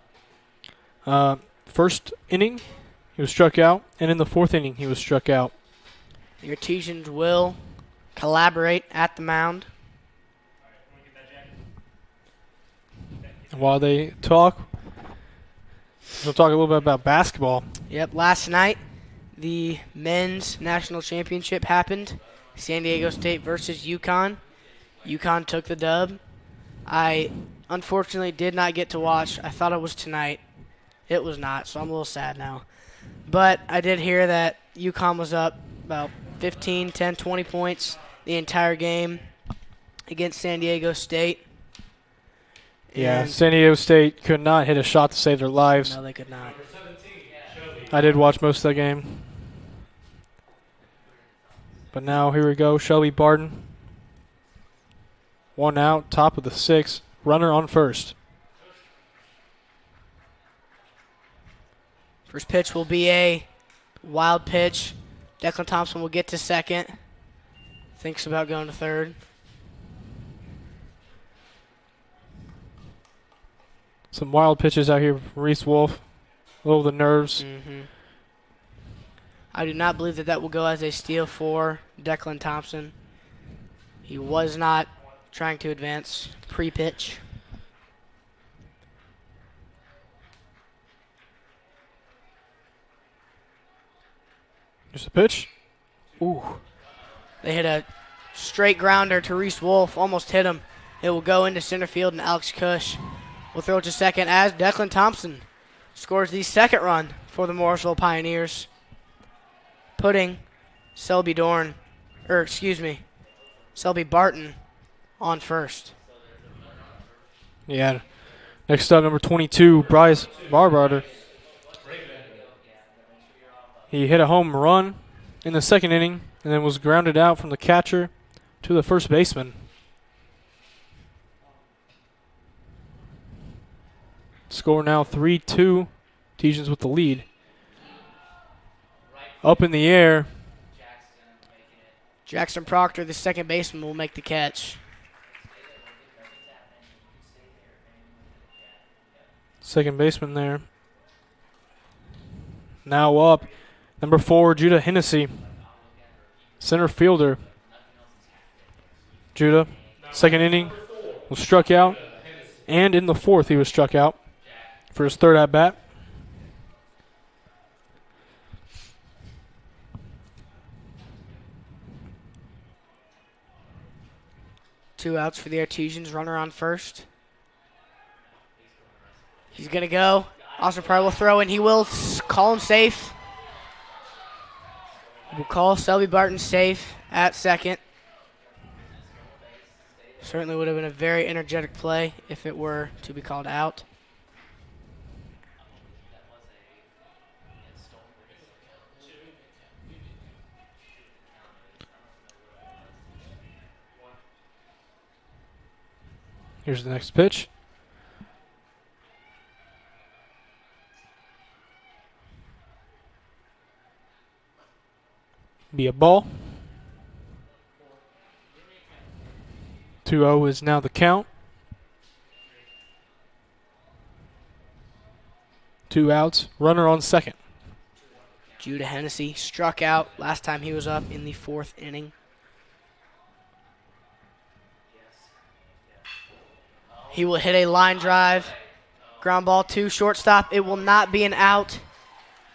Speaker 1: First inning, he was struck out, and in the 4th inning, he was struck out.
Speaker 2: The Artesians will collaborate at the mound.
Speaker 1: And while they talk, we'll talk a little bit about basketball.
Speaker 2: Yep, last night, the men's national championship happened. San Diego State versus UConn. UConn took the dub. I unfortunately did not get to watch. I thought it was tonight. It was not, so I'm a little sad now. But I did hear that UConn was up about 15, 10, 20 points the entire game against San Diego State.
Speaker 1: Yeah,
Speaker 2: And
Speaker 1: San Diego State could not hit a shot to save their lives.
Speaker 2: no, they could not.
Speaker 1: I did watch most of the game. But now here we go, Shelby Barton. 1 out, top of the 6th, runner on first.
Speaker 2: First pitch will be a wild pitch. Declan Thompson will get to second. Thinks about going to third.
Speaker 1: Some wild pitches out here from Reese Wolf. A little of the nerves.
Speaker 2: I do not believe that that will go as a steal for Declan Thompson. He was not trying to advance pre-pitch.
Speaker 1: Just a pitch.
Speaker 2: Ooh. They hit a straight grounder to Reese Wolf. Almost hit him. It will go into center field, and Alex Cush will throw it to second as Declan Thompson scores the second run for the Mooresville Pioneers, putting Selby Barton on first.
Speaker 1: Yeah. Next up, number 22, Bryce Barbarter. He hit a home run in the 2nd inning and then was grounded out from the catcher to the first baseman. Score now 3-2. Artesians with the lead. Up in the air.
Speaker 2: Jackson Proctor, the second baseman, will make the catch.
Speaker 1: Second baseman there. Now up. Number 4, Judah Hennessy. Center fielder. Judah, 2nd inning, was struck out. And in the 4th, he was struck out for his 3rd at-bat.
Speaker 2: Two outs for the Artesians, runner on first. He's going to go. Austin Pryor will throw, and he will call him safe. We'll call Selby Barton safe at second. Certainly would have been a very energetic play if it were to be called out.
Speaker 1: Here's the next pitch. Be a ball. 2-0 is now the count. 2 outs. Runner on second.
Speaker 2: Judah Hennessy struck out last time he was up in the 4th inning. He will hit a line drive. Ground ball to shortstop. It will not be an out.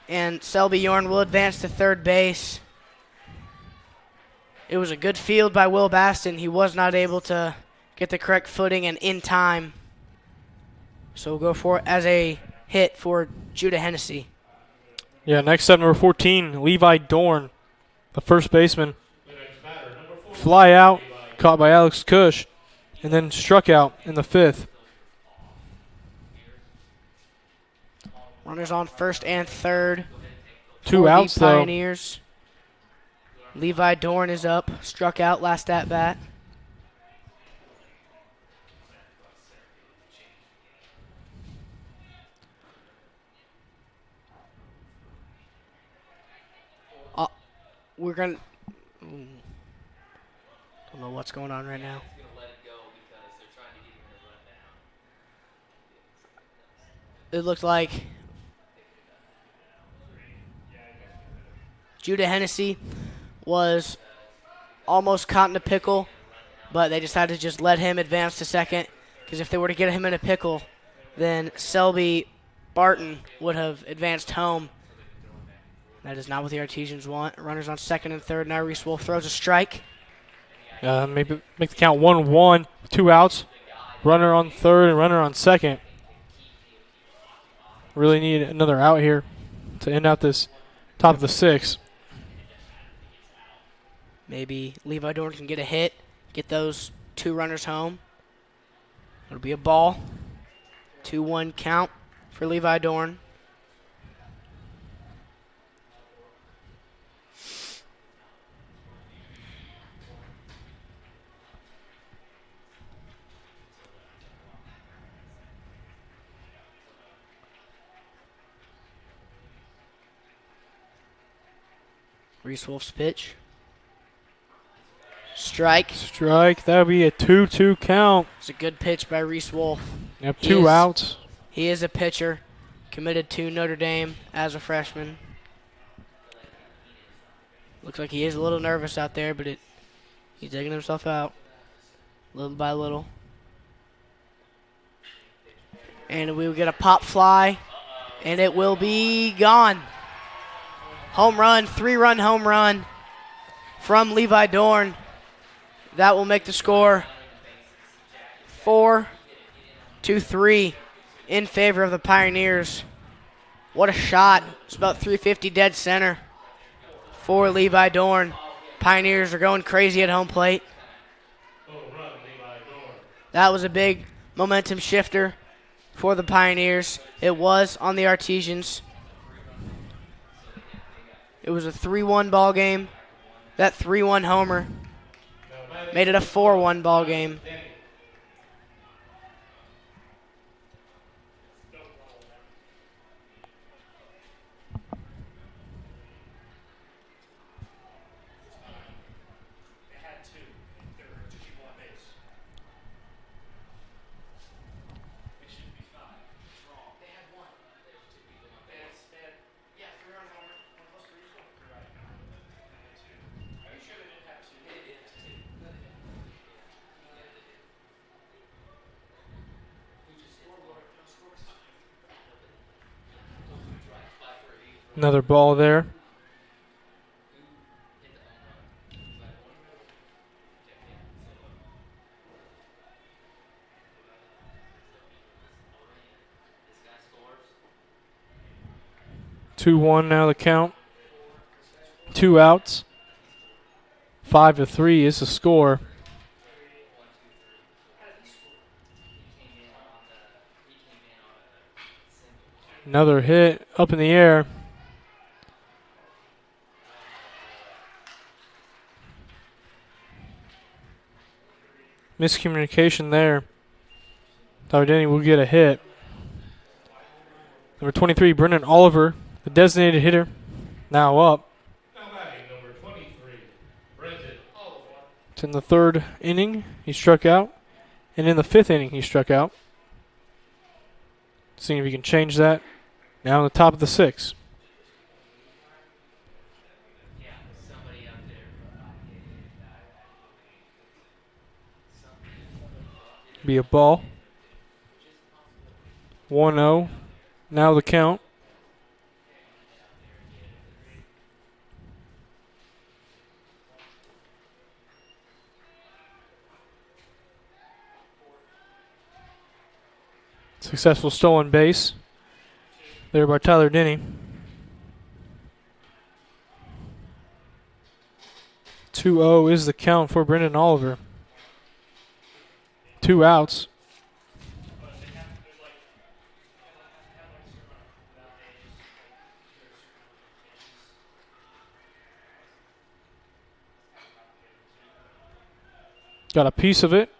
Speaker 2: And Selby Yorn will advance to third base. It was a good field by Will Baston. He was not able to get the correct footing and in time. So we'll go for it as a hit for Judah Hennessy.
Speaker 1: Yeah, next up, number 14, Levi Dorn, the first baseman. Fly out, caught by Alex Cush, and then struck out in the 5th.
Speaker 2: Runners on first and third.
Speaker 1: 2 outs, though.
Speaker 2: Pioneers. Levi Dorn is up, struck out last at bat. We're going to... Don't know what's going on right now. It looked like Judah Hennessy was almost caught in a pickle, but they decided to just let him advance to second, because if they were to get him in a pickle, then Selby Barton would have advanced home. That is not what the Artesians want. Runners on second and third. Now Reese Wolf throws a strike.
Speaker 1: Maybe make the count 1-1, 2 outs. Runner on third and runner on second. Really need another out here to end out this top of the 6th.
Speaker 2: Maybe Levi Dorn can get a hit, get those 2 runners home. It'll be a ball. 2-1 count for Levi Dorn. Reese Wolf's pitch. Strike.
Speaker 1: Strike. That would be a 2-2 count.
Speaker 2: It's a good pitch by Reese Wolf.
Speaker 1: Yep, 2 outs.
Speaker 2: He is a pitcher, committed to Notre Dame as a freshman. Looks like he is a little nervous out there, but he's digging himself out little by little. And we will get a pop fly, and it will be gone. Home run, 3-run home run from Levi Dorn. That will make the score 4-3 in favor of the Pioneers. What a shot. It's about 350 dead center for Levi Dorn. Pioneers are going crazy at home plate. That was a big momentum shifter for the Pioneers. It was on the Artesians. It was a 3-1 ball game. That 3-1 homer made it a 4-1 ball game.
Speaker 1: Another ball there. Two one now the count. 2 outs. 5-3 is the score. Another hit up in the air. Miscommunication there. Thought Denny will get a hit. Number 23, Brennan Oliver, the designated hitter, now up.
Speaker 4: Now batting number 23,
Speaker 1: It's in the third inning. He struck out. And in the fifth inning, he struck out. Seeing if he can change that. Now in the top of the sixth. Be a ball. 1-0. Now the count. Successful stolen base there by Tyler Denny. 2-0 is the count for Brendan Oliver. 2 outs. Got a piece of it,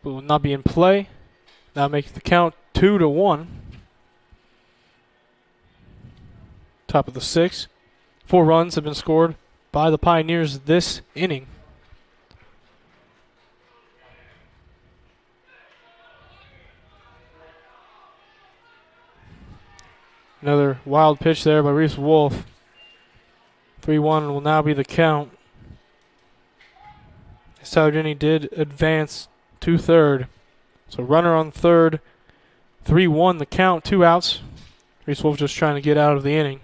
Speaker 1: but will not be in play. Now makes the count 2-1. Top of the sixth. 4 runs have been scored by the Pioneers this inning. Another wild pitch there by Reese Wolf. 3-1 will now be the count. Tyler Denny did advance to third. So runner on third. 3-1 the count, 2 outs. Reese Wolf just trying to get out of the inning.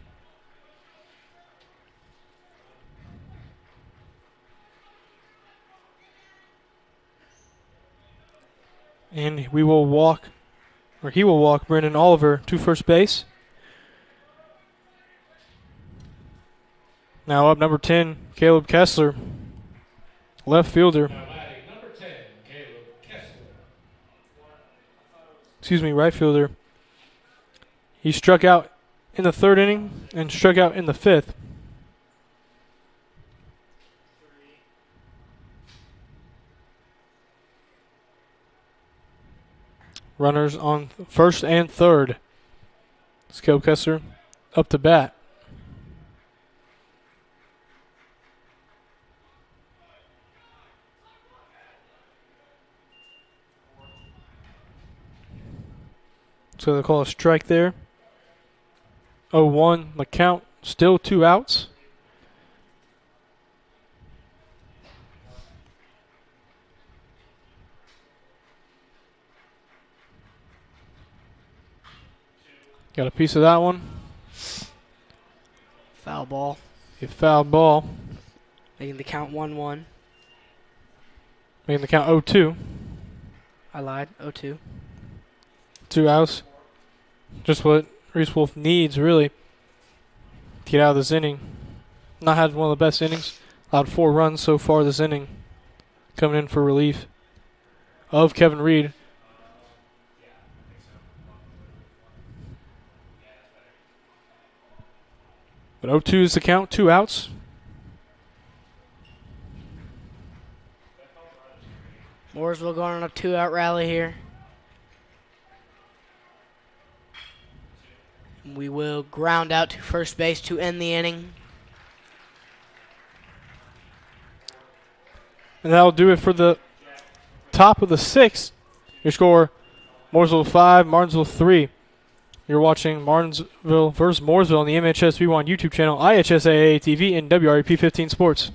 Speaker 1: And he will walk Brendan Oliver to first base. Now up number 10, Caleb Kessler, left fielder.
Speaker 4: Number 10, Caleb Kessler.
Speaker 1: Right fielder. He struck out in the third inning and struck out in the fifth. Runners on first and third. It's Caleb Kessler up to bat. So they call a strike there. 0-1 the count. Still 2 outs. Got a piece of that one.
Speaker 2: Foul ball.
Speaker 1: A foul ball.
Speaker 2: Making the count 1-1.
Speaker 1: Making the count 0-2.
Speaker 2: I lied. 0-2.
Speaker 1: 2 outs. Just what Reese Wolf needs, really, to get out of this inning. Not had one of the best innings. Allowed 4 runs so far this inning. Coming in for relief of Kevin Reed. But 0-2 is the count. 2 outs.
Speaker 2: Mooresville going on a 2-out rally here. We will ground out to first base to end the inning.
Speaker 1: And that'll do it for the top of the 6th. Your score, Mooresville 5, Martinsville 3. You're watching Martinsville versus Mooresville on the MHS V1 YouTube channel, IHSAA TV, and WREP 15 Sports.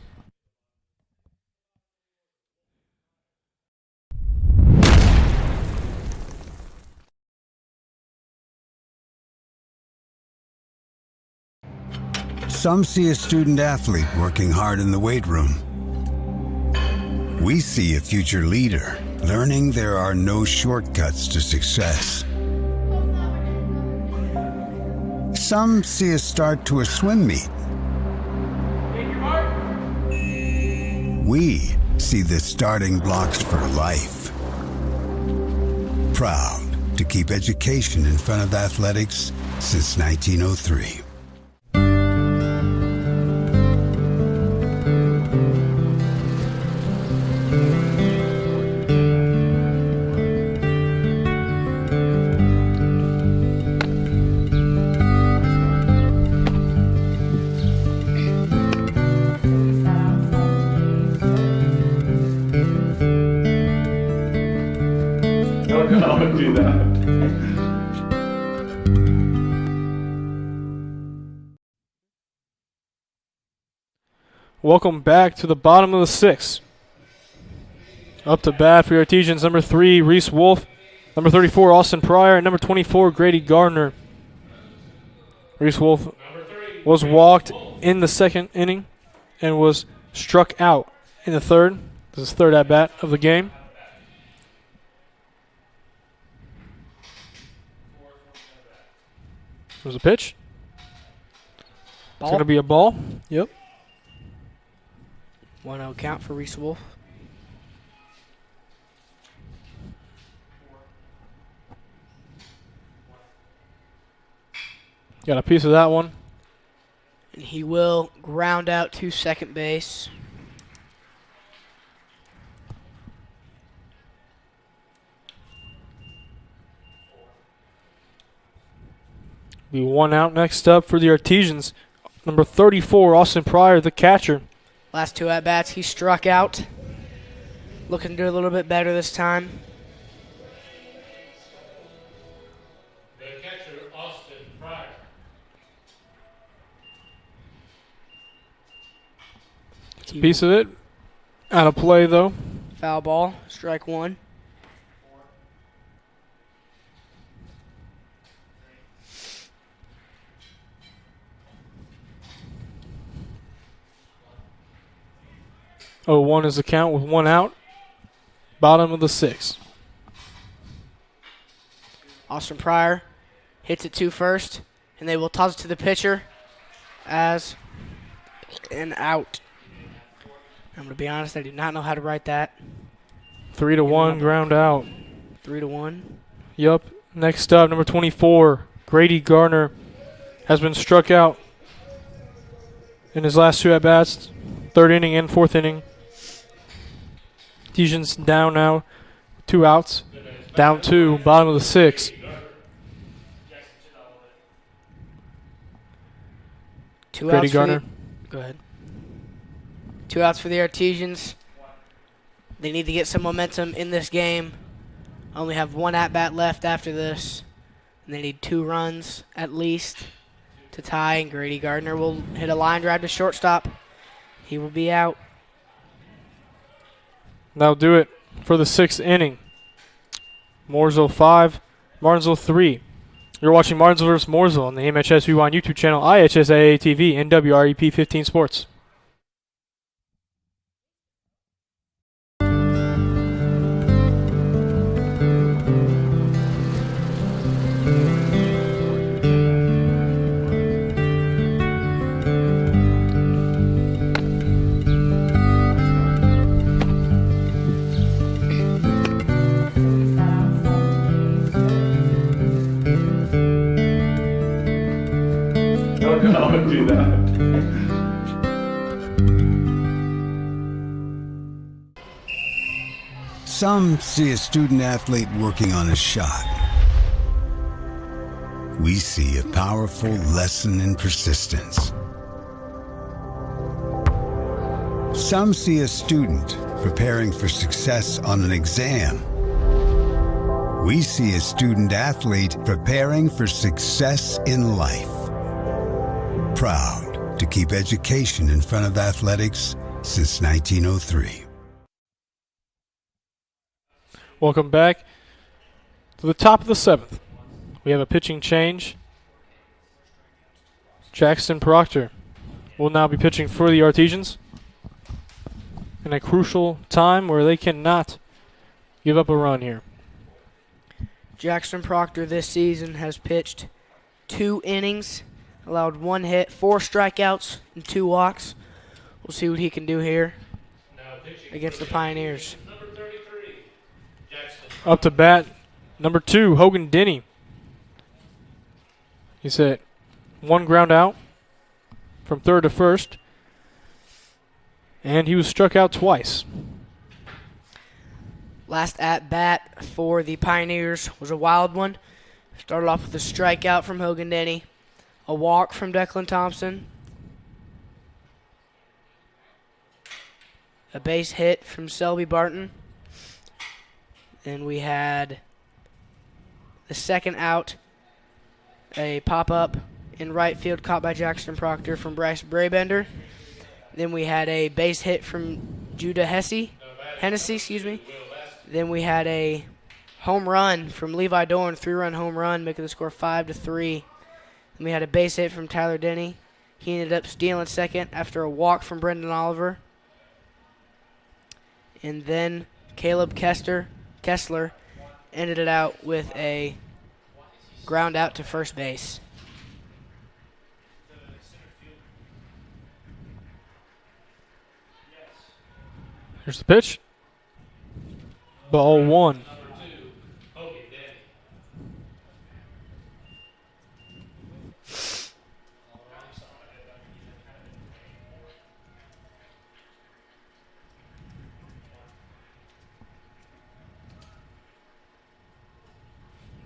Speaker 3: Some see a student athlete working hard in the weight room. We see a future leader learning there are no shortcuts to success. Some see a start to a swim meet. We see the starting blocks for life. Proud to keep education in front of athletics since 1903.
Speaker 1: Welcome back to the bottom of the 6th. Up to bat for your Artesians, number 3, Reese Wolf. Number 34, Austin Pryor. And number 24, Grady Gardner. Reese Wolf was walked in the 2nd inning and was struck out in the 3rd. This is 3rd at-bat of the game. There's a pitch. It's going to be a ball. Yep.
Speaker 2: 1-0 count for Reese Wolf.
Speaker 1: Got a piece of that one.
Speaker 2: And he will ground out to second base.
Speaker 1: Be 1 out. Next up for the Artesians, number 34, Austin Pryor, the catcher.
Speaker 2: Last 2 at-bats, he struck out. Looking to do a little bit better this time.
Speaker 4: The catcher, Austin Pryor.
Speaker 1: It's a piece of it. Out of play, though.
Speaker 2: Foul ball, strike 1.
Speaker 1: Oh, 1 is the count with 1 out. Bottom of the 6th.
Speaker 2: Austin Pryor hits it to first, and they will toss it to the pitcher as an out. I'm going to be honest, I do not know how to write that.
Speaker 1: 3-1, ground out.
Speaker 2: 3-1.
Speaker 1: Yup. Next up, number 24, Grady Gardner, has been struck out in his last 2 at-bats, 3rd inning and 4th inning. Artesians down now, 2 outs, down 2, bottom of the 6th. Grady Gardner.
Speaker 2: Go ahead. 2 outs for the Artesians. They need to get some momentum in this game. Only have 1 at-bat left after this. And they need 2 runs at least to tie. And Grady Gardner will hit a line drive to shortstop. He will be out.
Speaker 1: That'll do it for the 6th inning. Mooresville 5, Martinsville 3. You're watching Martinsville vs. Mooresville on the MHS Rewind YouTube channel, IHSAA TV, and WREP 15 Sports.
Speaker 4: Don't do that.
Speaker 3: Some see a student athlete working on a shot. We see a powerful lesson in persistence. Some see a student preparing for success on an exam. We see a student athlete preparing for success in life. Proud to keep education in front of athletics since 1903.
Speaker 1: Welcome back to the top of the 7th. We have a pitching change. Jackson Proctor will now be pitching for the Artesians in a crucial time where they cannot give up a run here.
Speaker 2: Jackson Proctor this season has pitched 2 innings, allowed 1 hit, 4 strikeouts, and 2 walks. We'll see what he can do here against the Pioneers.
Speaker 4: Number 33, Jackson.
Speaker 1: Up to bat, number 2, Hogan Denny. He's hit 1 ground out from 3rd to 1st, and he was struck out twice.
Speaker 2: Last at-bat for the Pioneers was a wild one. Started off with a strikeout from Hogan Denny, a walk from Declan Thompson, a base hit from Selby Barton. Then we had the second out, a pop-up in right field caught by Jackson Proctor from Bryce Brabender. Then we had a base hit from Judah Hennessy, excuse me. Then we had a home run from Levi Dorn, 3-run home run, making the score 5-3. Then we had a base hit from Tyler Denny. He ended up stealing second after a walk from Brendan Oliver. And then Caleb Kessler ended it out with a ground out to first base.
Speaker 1: Here's the pitch. Ball 1.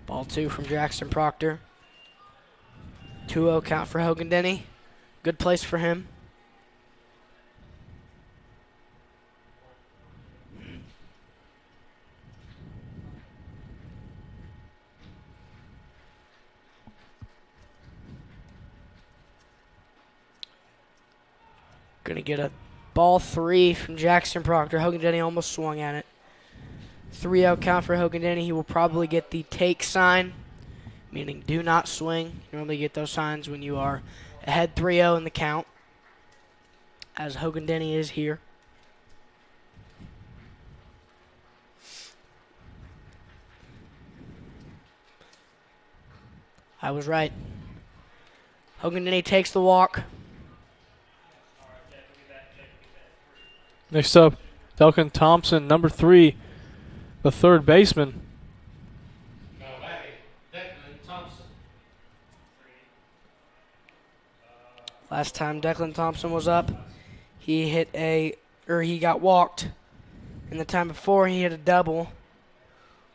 Speaker 2: Ball 2 from Jackson Proctor. 2-0 count for Hogan Denny. Good place for him. Going to get a ball 3 from Jackson Proctor. Hogan Denny almost swung at it. 3-0 count for Hogan Denny. He will probably get the take sign, meaning do not swing. You normally get those signs when you are ahead 3-0 in the count, as Hogan Denny is here. I was right. Hogan Denny takes the walk.
Speaker 1: Next up, Delkin Thompson, number 3, the third baseman.
Speaker 2: Last time Declan Thompson was up, he got walked. And the time before, he hit a double.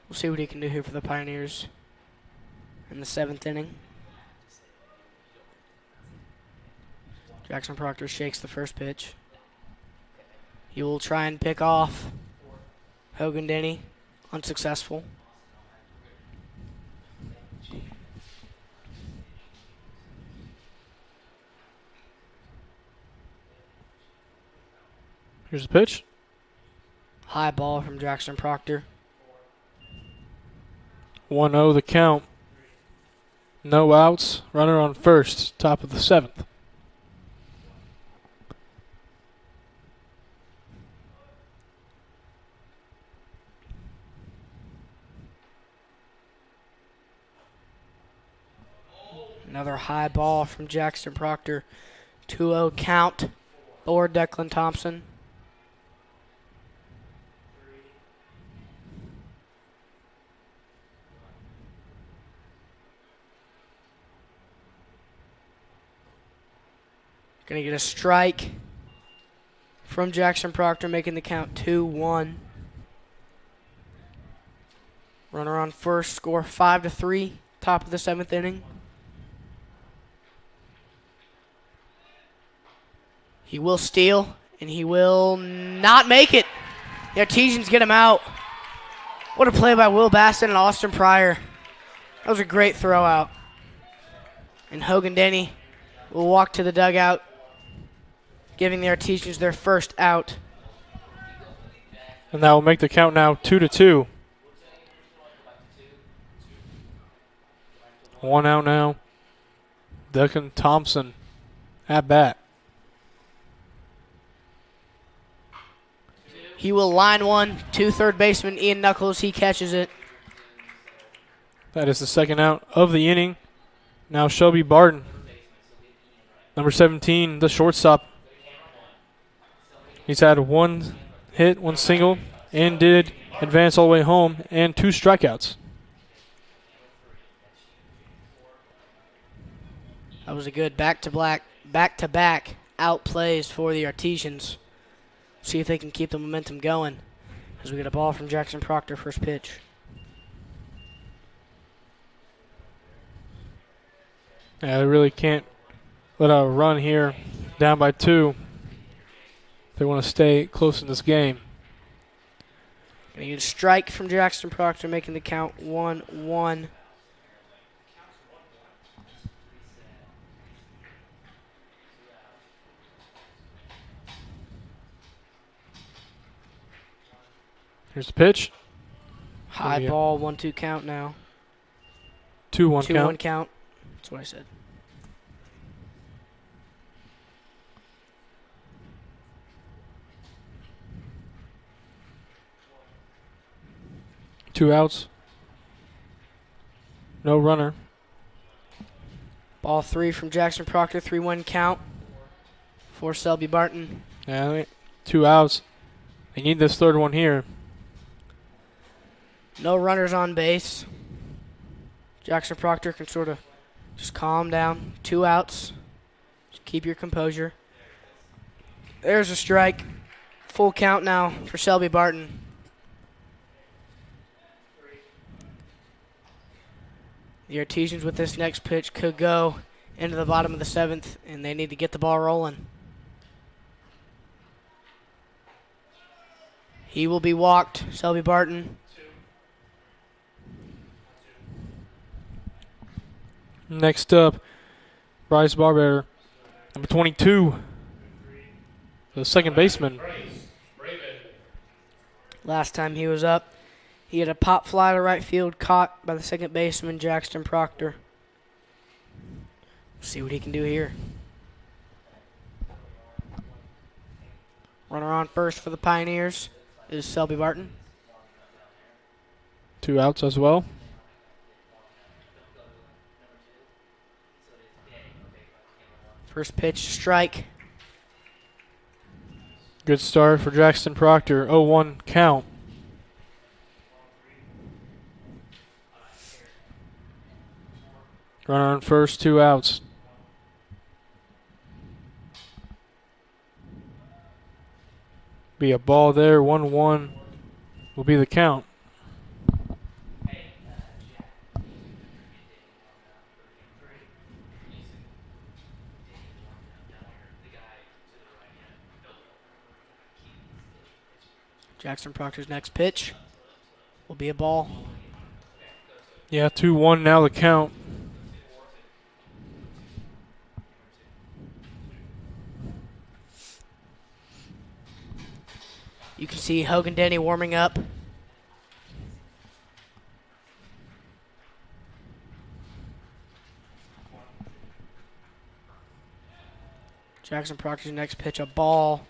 Speaker 2: We'll see what he can do here for the Pioneers in the 7th inning. Jackson Proctor shakes the first pitch. He will try and pick off Hogan Denny. Unsuccessful.
Speaker 1: Here's the pitch.
Speaker 2: High ball from Jackson Proctor.
Speaker 1: 1-0 the count. No outs. Runner on first. Top of the 7th.
Speaker 2: Another high ball from Jackson Proctor. 2-0 count for Declan Thompson. Going to get a strike from Jackson Proctor, making the count 2-1. Runner on first, score 5-3, top of the 7th inning. He will steal, and he will not make it. The Artesians get him out. What a play by Will Baston and Austin Pryor. That was a great throw out. And Hogan Denny will walk to the dugout, giving the Artesians their first out.
Speaker 1: And that will make the count now 2-2. 1 out now. Declan Thompson at bat.
Speaker 2: He will line one to third baseman Ian Knuckles. He catches it.
Speaker 1: That is the second out of the inning. Now Shelby Barton, number 17, the shortstop. He's had 1 hit, 1 single, and did advance all the way home, and 2 strikeouts.
Speaker 2: That was a good back-to-back out plays for the Artesians. See if they can keep the momentum going as we get a ball from Jackson Proctor, first pitch.
Speaker 1: Yeah, they really can't let a run here down by 2. They want to stay close in this game.
Speaker 2: Gonna get a strike from Jackson Proctor, making the count 1-1.
Speaker 1: Here's the pitch.
Speaker 2: High
Speaker 1: Yeah.
Speaker 2: ball, 1-2 count now.
Speaker 1: 2-1
Speaker 2: 2-1
Speaker 1: count.
Speaker 2: count. That's what I said.
Speaker 1: Two outs. No runner.
Speaker 2: Ball 3 from Jackson Proctor, 3-1 count for Selby Barton.
Speaker 1: Yeah, 2 outs. They need this third one here.
Speaker 2: No runners on base. Jackson Proctor can sort of just calm down. 2 outs. Just keep your composure. There's a strike. Full count now for Selby Barton. The Artesians with this next pitch could go into the bottom of the 7th, and they need to get the ball rolling. He will be walked, Selby Barton.
Speaker 1: Next up, Bryce Barber, number 22, the second baseman.
Speaker 2: Last time he was up, he had a pop fly to right field caught by the second baseman, Jackson Proctor. See what he can do here. Runner on first for the Pioneers is Selby Barton.
Speaker 1: 2 outs as well.
Speaker 2: First pitch, strike.
Speaker 1: Good start for Jackson Proctor. 0-1 count. Runner on first, 2 outs. Be a ball there. 1-1 will be the count.
Speaker 2: Jackson Proctor's next pitch will be a ball.
Speaker 1: Yeah, 2-1 now the count.
Speaker 2: You can see Hogan Denny warming up. Jackson Proctor's next pitch, a ball,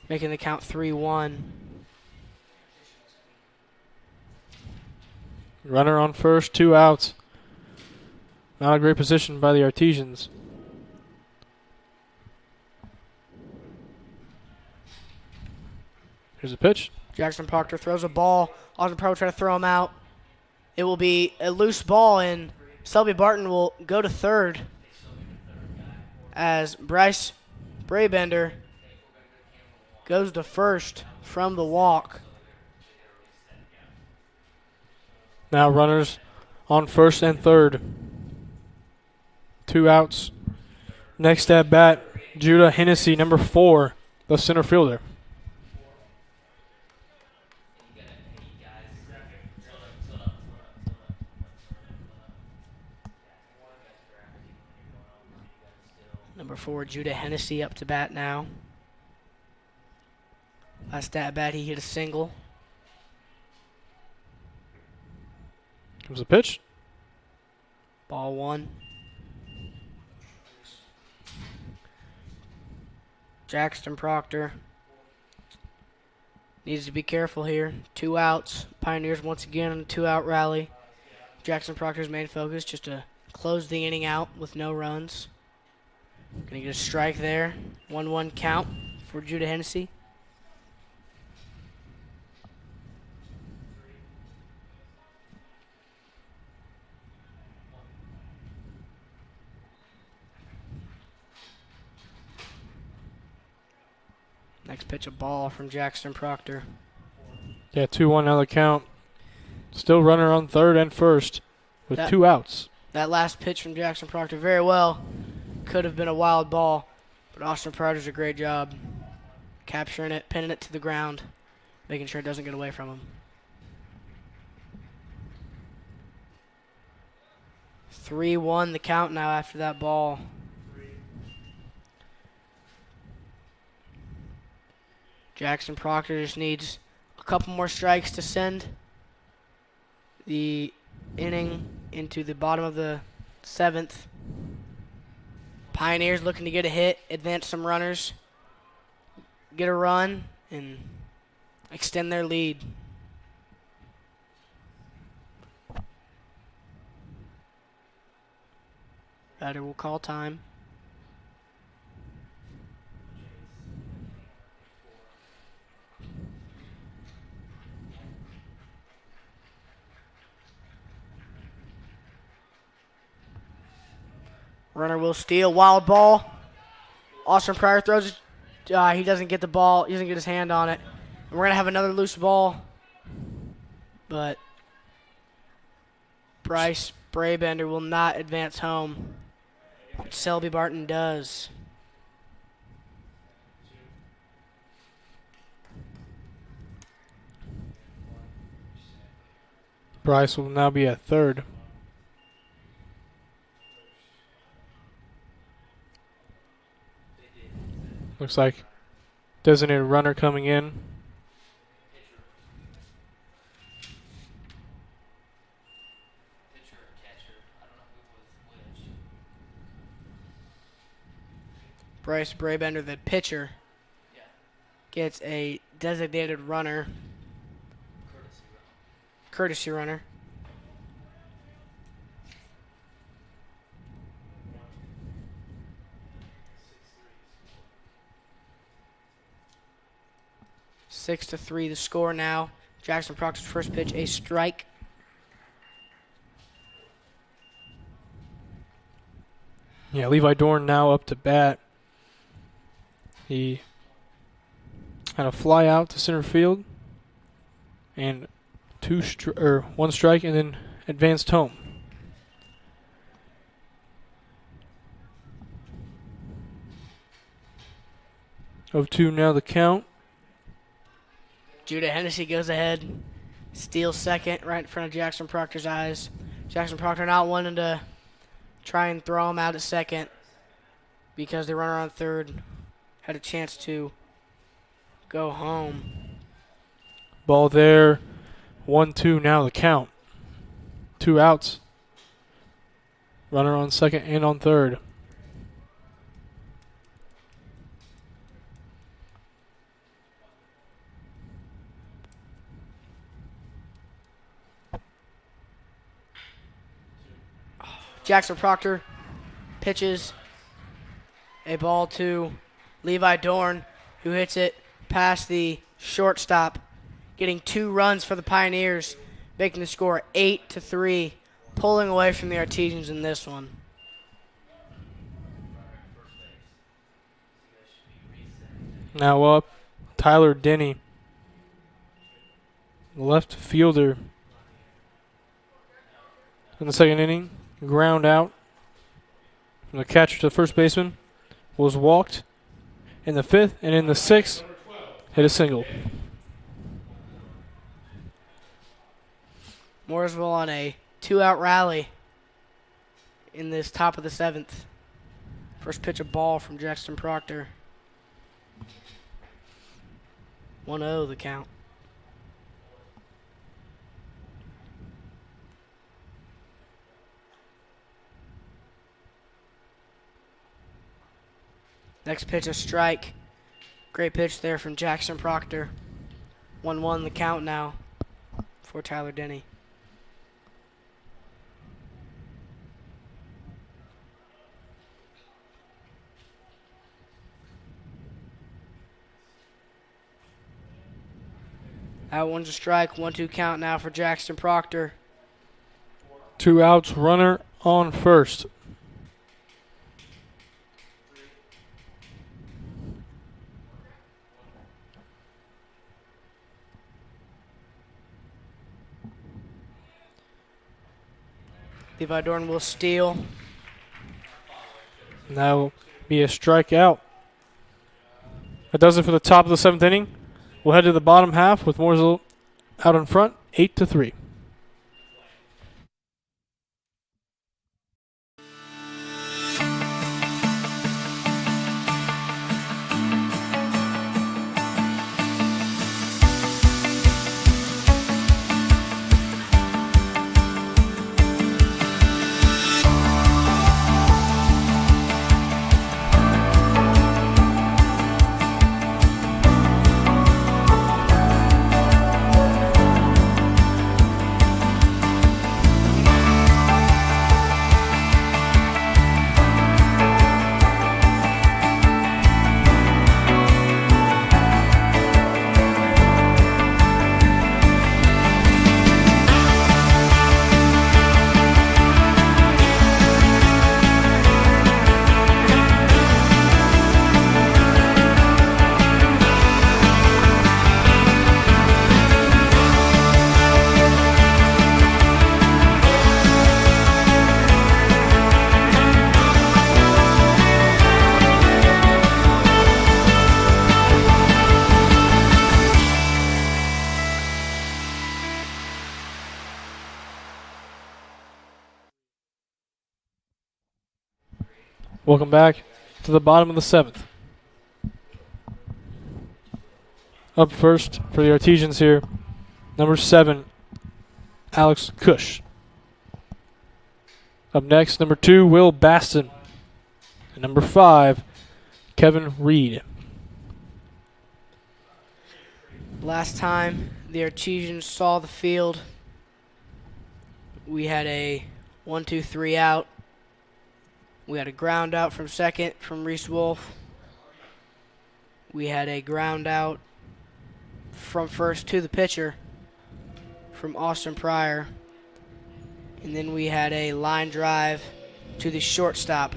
Speaker 2: making the count 3-1.
Speaker 1: Runner on first, 2 outs. Not a great position by the Artesians. Here's a pitch.
Speaker 2: Jackson Proctor throws a ball. Austin Pro trying to throw him out. It will be a loose ball, and Selby Barton will go to third as Bryce Brabender goes to first from the walk.
Speaker 1: Now runners on first and third. 2 outs. Next at bat, Judah Hennessy, number 4, the center fielder.
Speaker 2: Number 4, Judah Hennessy up to bat now. Last at bat, he hit a single.
Speaker 1: Comes a pitch.
Speaker 2: Ball 1. Jackson Proctor needs to be careful here. 2 outs. Pioneers once again on a 2-out rally. Jackson Proctor's main focus just to close the inning out with no runs. Gonna get a strike there. 1-1 count for Judah Hennessy. Next pitch, a ball from Jackson Proctor.
Speaker 1: Yeah, 2-1 now the count. Still runner on third and first with 2 outs.
Speaker 2: That last pitch from Jackson Proctor very well. Could have been a wild ball, but Austin Pryor does a great job capturing it, pinning it to the ground, making sure it doesn't get away from him. 3-1 the count now after that ball. Jackson Proctor just needs a couple more strikes to send the inning into the bottom of the 7th. Pioneers looking to get a hit, advance some runners, get a run, and extend their lead. Batter will call time. Runner will steal. Wild ball. Austin Pryor throws it. He doesn't get the ball. He doesn't get his hand on it. And we're going to have another loose ball. But Bryce Brabender will not advance home. But Selby Barton does.
Speaker 1: Bryce will now be at third. Looks like designated runner coming in.
Speaker 2: Bryce Brabender, the pitcher, gets a designated runner. Courtesy runner. Six to 3 the score now. Jackson Proctor's first pitch, a strike.
Speaker 1: Yeah, Levi Dorn now up to bat. He had a fly out to center field and one strike, and then advanced home. Oh, 2 now the count.
Speaker 2: Judah Hennessy goes ahead, steals second right in front of Jackson Proctor's eyes. Jackson Proctor not wanting to try and throw him out at second because the runner on third had a chance to go home.
Speaker 1: Ball there. 1-2 now the count. 2 outs. Runner on second and on third.
Speaker 2: Jackson Proctor pitches a ball to Levi Dorn, who hits it past the shortstop, getting 2 runs for the Pioneers, making the score 8-3, pulling away from the Artesians in this one.
Speaker 1: Now up, Tyler Denny, left fielder in the second inning. Ground out from the catcher to the first baseman, was walked in the 5th, and in the 6th hit a single.
Speaker 2: Mooresville on a 2-out rally in this top of the 7th. First pitch of ball from Jackson Proctor. 1-0 the count. Next pitch, a strike. Great pitch there from Jackson Proctor. 1-1 the count now for Tyler Denny. That one's a strike. 1-2 count now for Jackson Proctor.
Speaker 1: 2 outs, runner on first.
Speaker 2: Levi Dorn will steal.
Speaker 1: And that will be a strikeout. That does it for the top of the 7th inning. We'll head to the bottom half with Mooresville out in front, 8-3. Welcome back to the bottom of the 7th. Up first for the Artesians here, number 7, Alex Cush. Up next, number 2, Will Baston. And number 5, Kevin Reed.
Speaker 2: Last time the Artesians saw the field, we had a 1-2-3 out. We had a ground out from second from Reese Wolf. We had a ground out from first to the pitcher from Austin Pryor. And then we had a line drive to the shortstop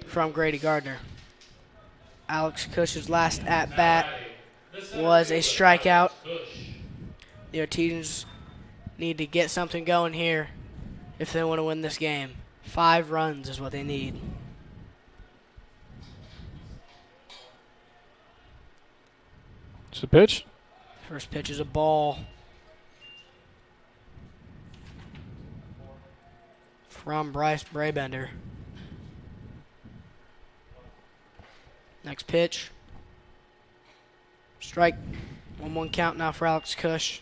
Speaker 2: from Grady Gardner. Alex Cush's last at-bat was a strikeout. The Artesians need to get something going here if they want to win this game. 5 runs is what they need.
Speaker 1: It's a pitch.
Speaker 2: First pitch is a ball from Bryce Brabender. Next pitch. Strike. 1-1 count now for Alex Cush.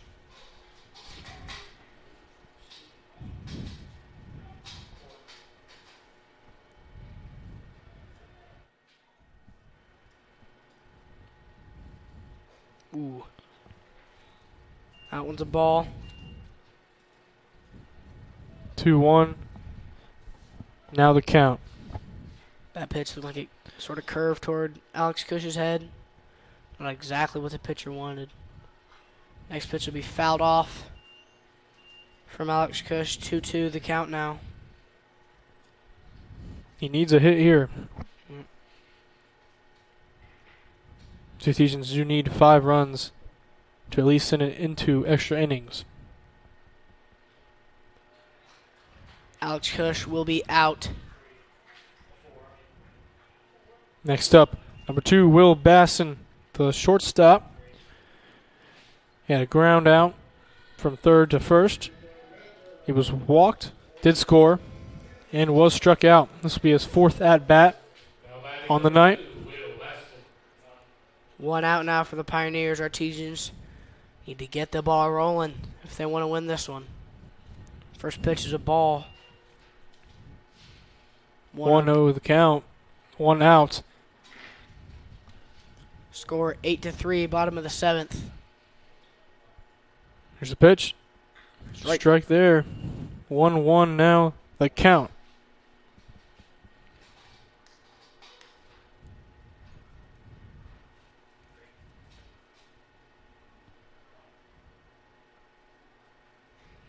Speaker 2: Ooh. That one's a ball.
Speaker 1: 2-1. Now the count.
Speaker 2: That pitch looked like it sort of curved toward Alex Cush's head. Not exactly what the pitcher wanted. Next pitch will be fouled off from Alex Cush. 2-2 the count now.
Speaker 1: He needs a hit here. The Artesians do need 5 runs to at least send it into extra innings.
Speaker 2: Alex Cush will be out.
Speaker 1: Next up, number 2, Will Basson, the shortstop. He had a ground out from third to first. He was walked, did score, and was struck out. This will be his 4th at-bat on the night.
Speaker 2: 1 out now for the Pioneers. Artesians need to get the ball rolling if they want to win this one. First pitch is a ball.
Speaker 1: 1-0 the count. 1 out.
Speaker 2: Score 8-3, bottom of the 7th.
Speaker 1: Here's the pitch. Strike there. 1-1 now the count.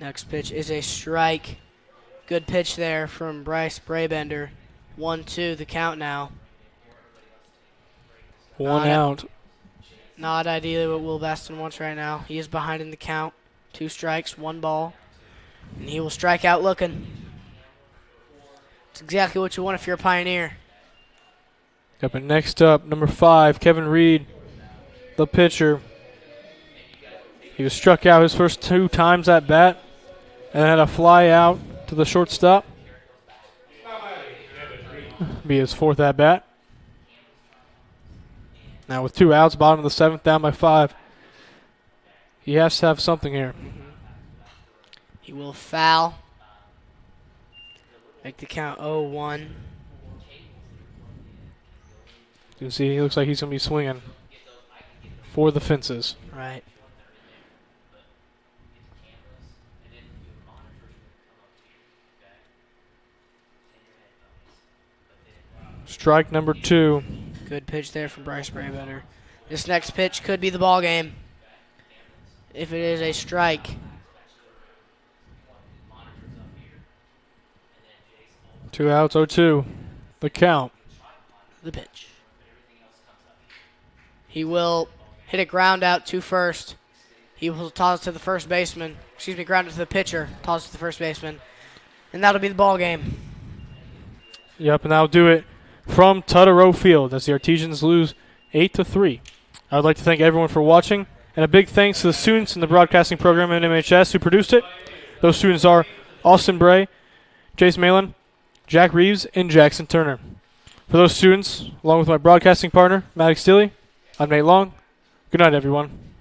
Speaker 2: Next pitch is a strike. Good pitch there from Bryce Brabender. 1-2 the count now.
Speaker 1: 1 out.
Speaker 2: Not ideally what Will Baston wants right now. He is behind in the count. 2 strikes, 1 ball. And he will strike out looking. It's exactly what you want if you're a Pioneer.
Speaker 1: Yep, and next up, number 5, Kevin Reed, the pitcher. He was struck out his first 2 times at bat and had a fly out to the shortstop. Be his 4th at bat. Now with 2 outs, bottom of the 7th, down by 5. He has to have something here.
Speaker 2: He will foul. Make the count 0-1.
Speaker 1: You can see he looks like he's going to be swinging for the fences.
Speaker 2: Right.
Speaker 1: Strike number 2.
Speaker 2: Good pitch there from Bryce Brabender. This next pitch could be the ball game. If it is a strike.
Speaker 1: 2 outs, 0-2. The count.
Speaker 2: The pitch. He will hit a ground out to first. He will toss it to the first baseman. Ground it to the pitcher. Toss it to the first baseman. And that'll be the ball game.
Speaker 1: Yep, and that'll do it from Tutterow Field as the Artesians lose 8-3. I would like to thank everyone for watching, and a big thanks to the students in the broadcasting program at MHS who produced it. Those students are Austin Bray, Jace Malin, Jack Reeves, and Jackson Turner. For those students, along with my broadcasting partner, Maddox Steely, I'm Nate Long. Good night, everyone.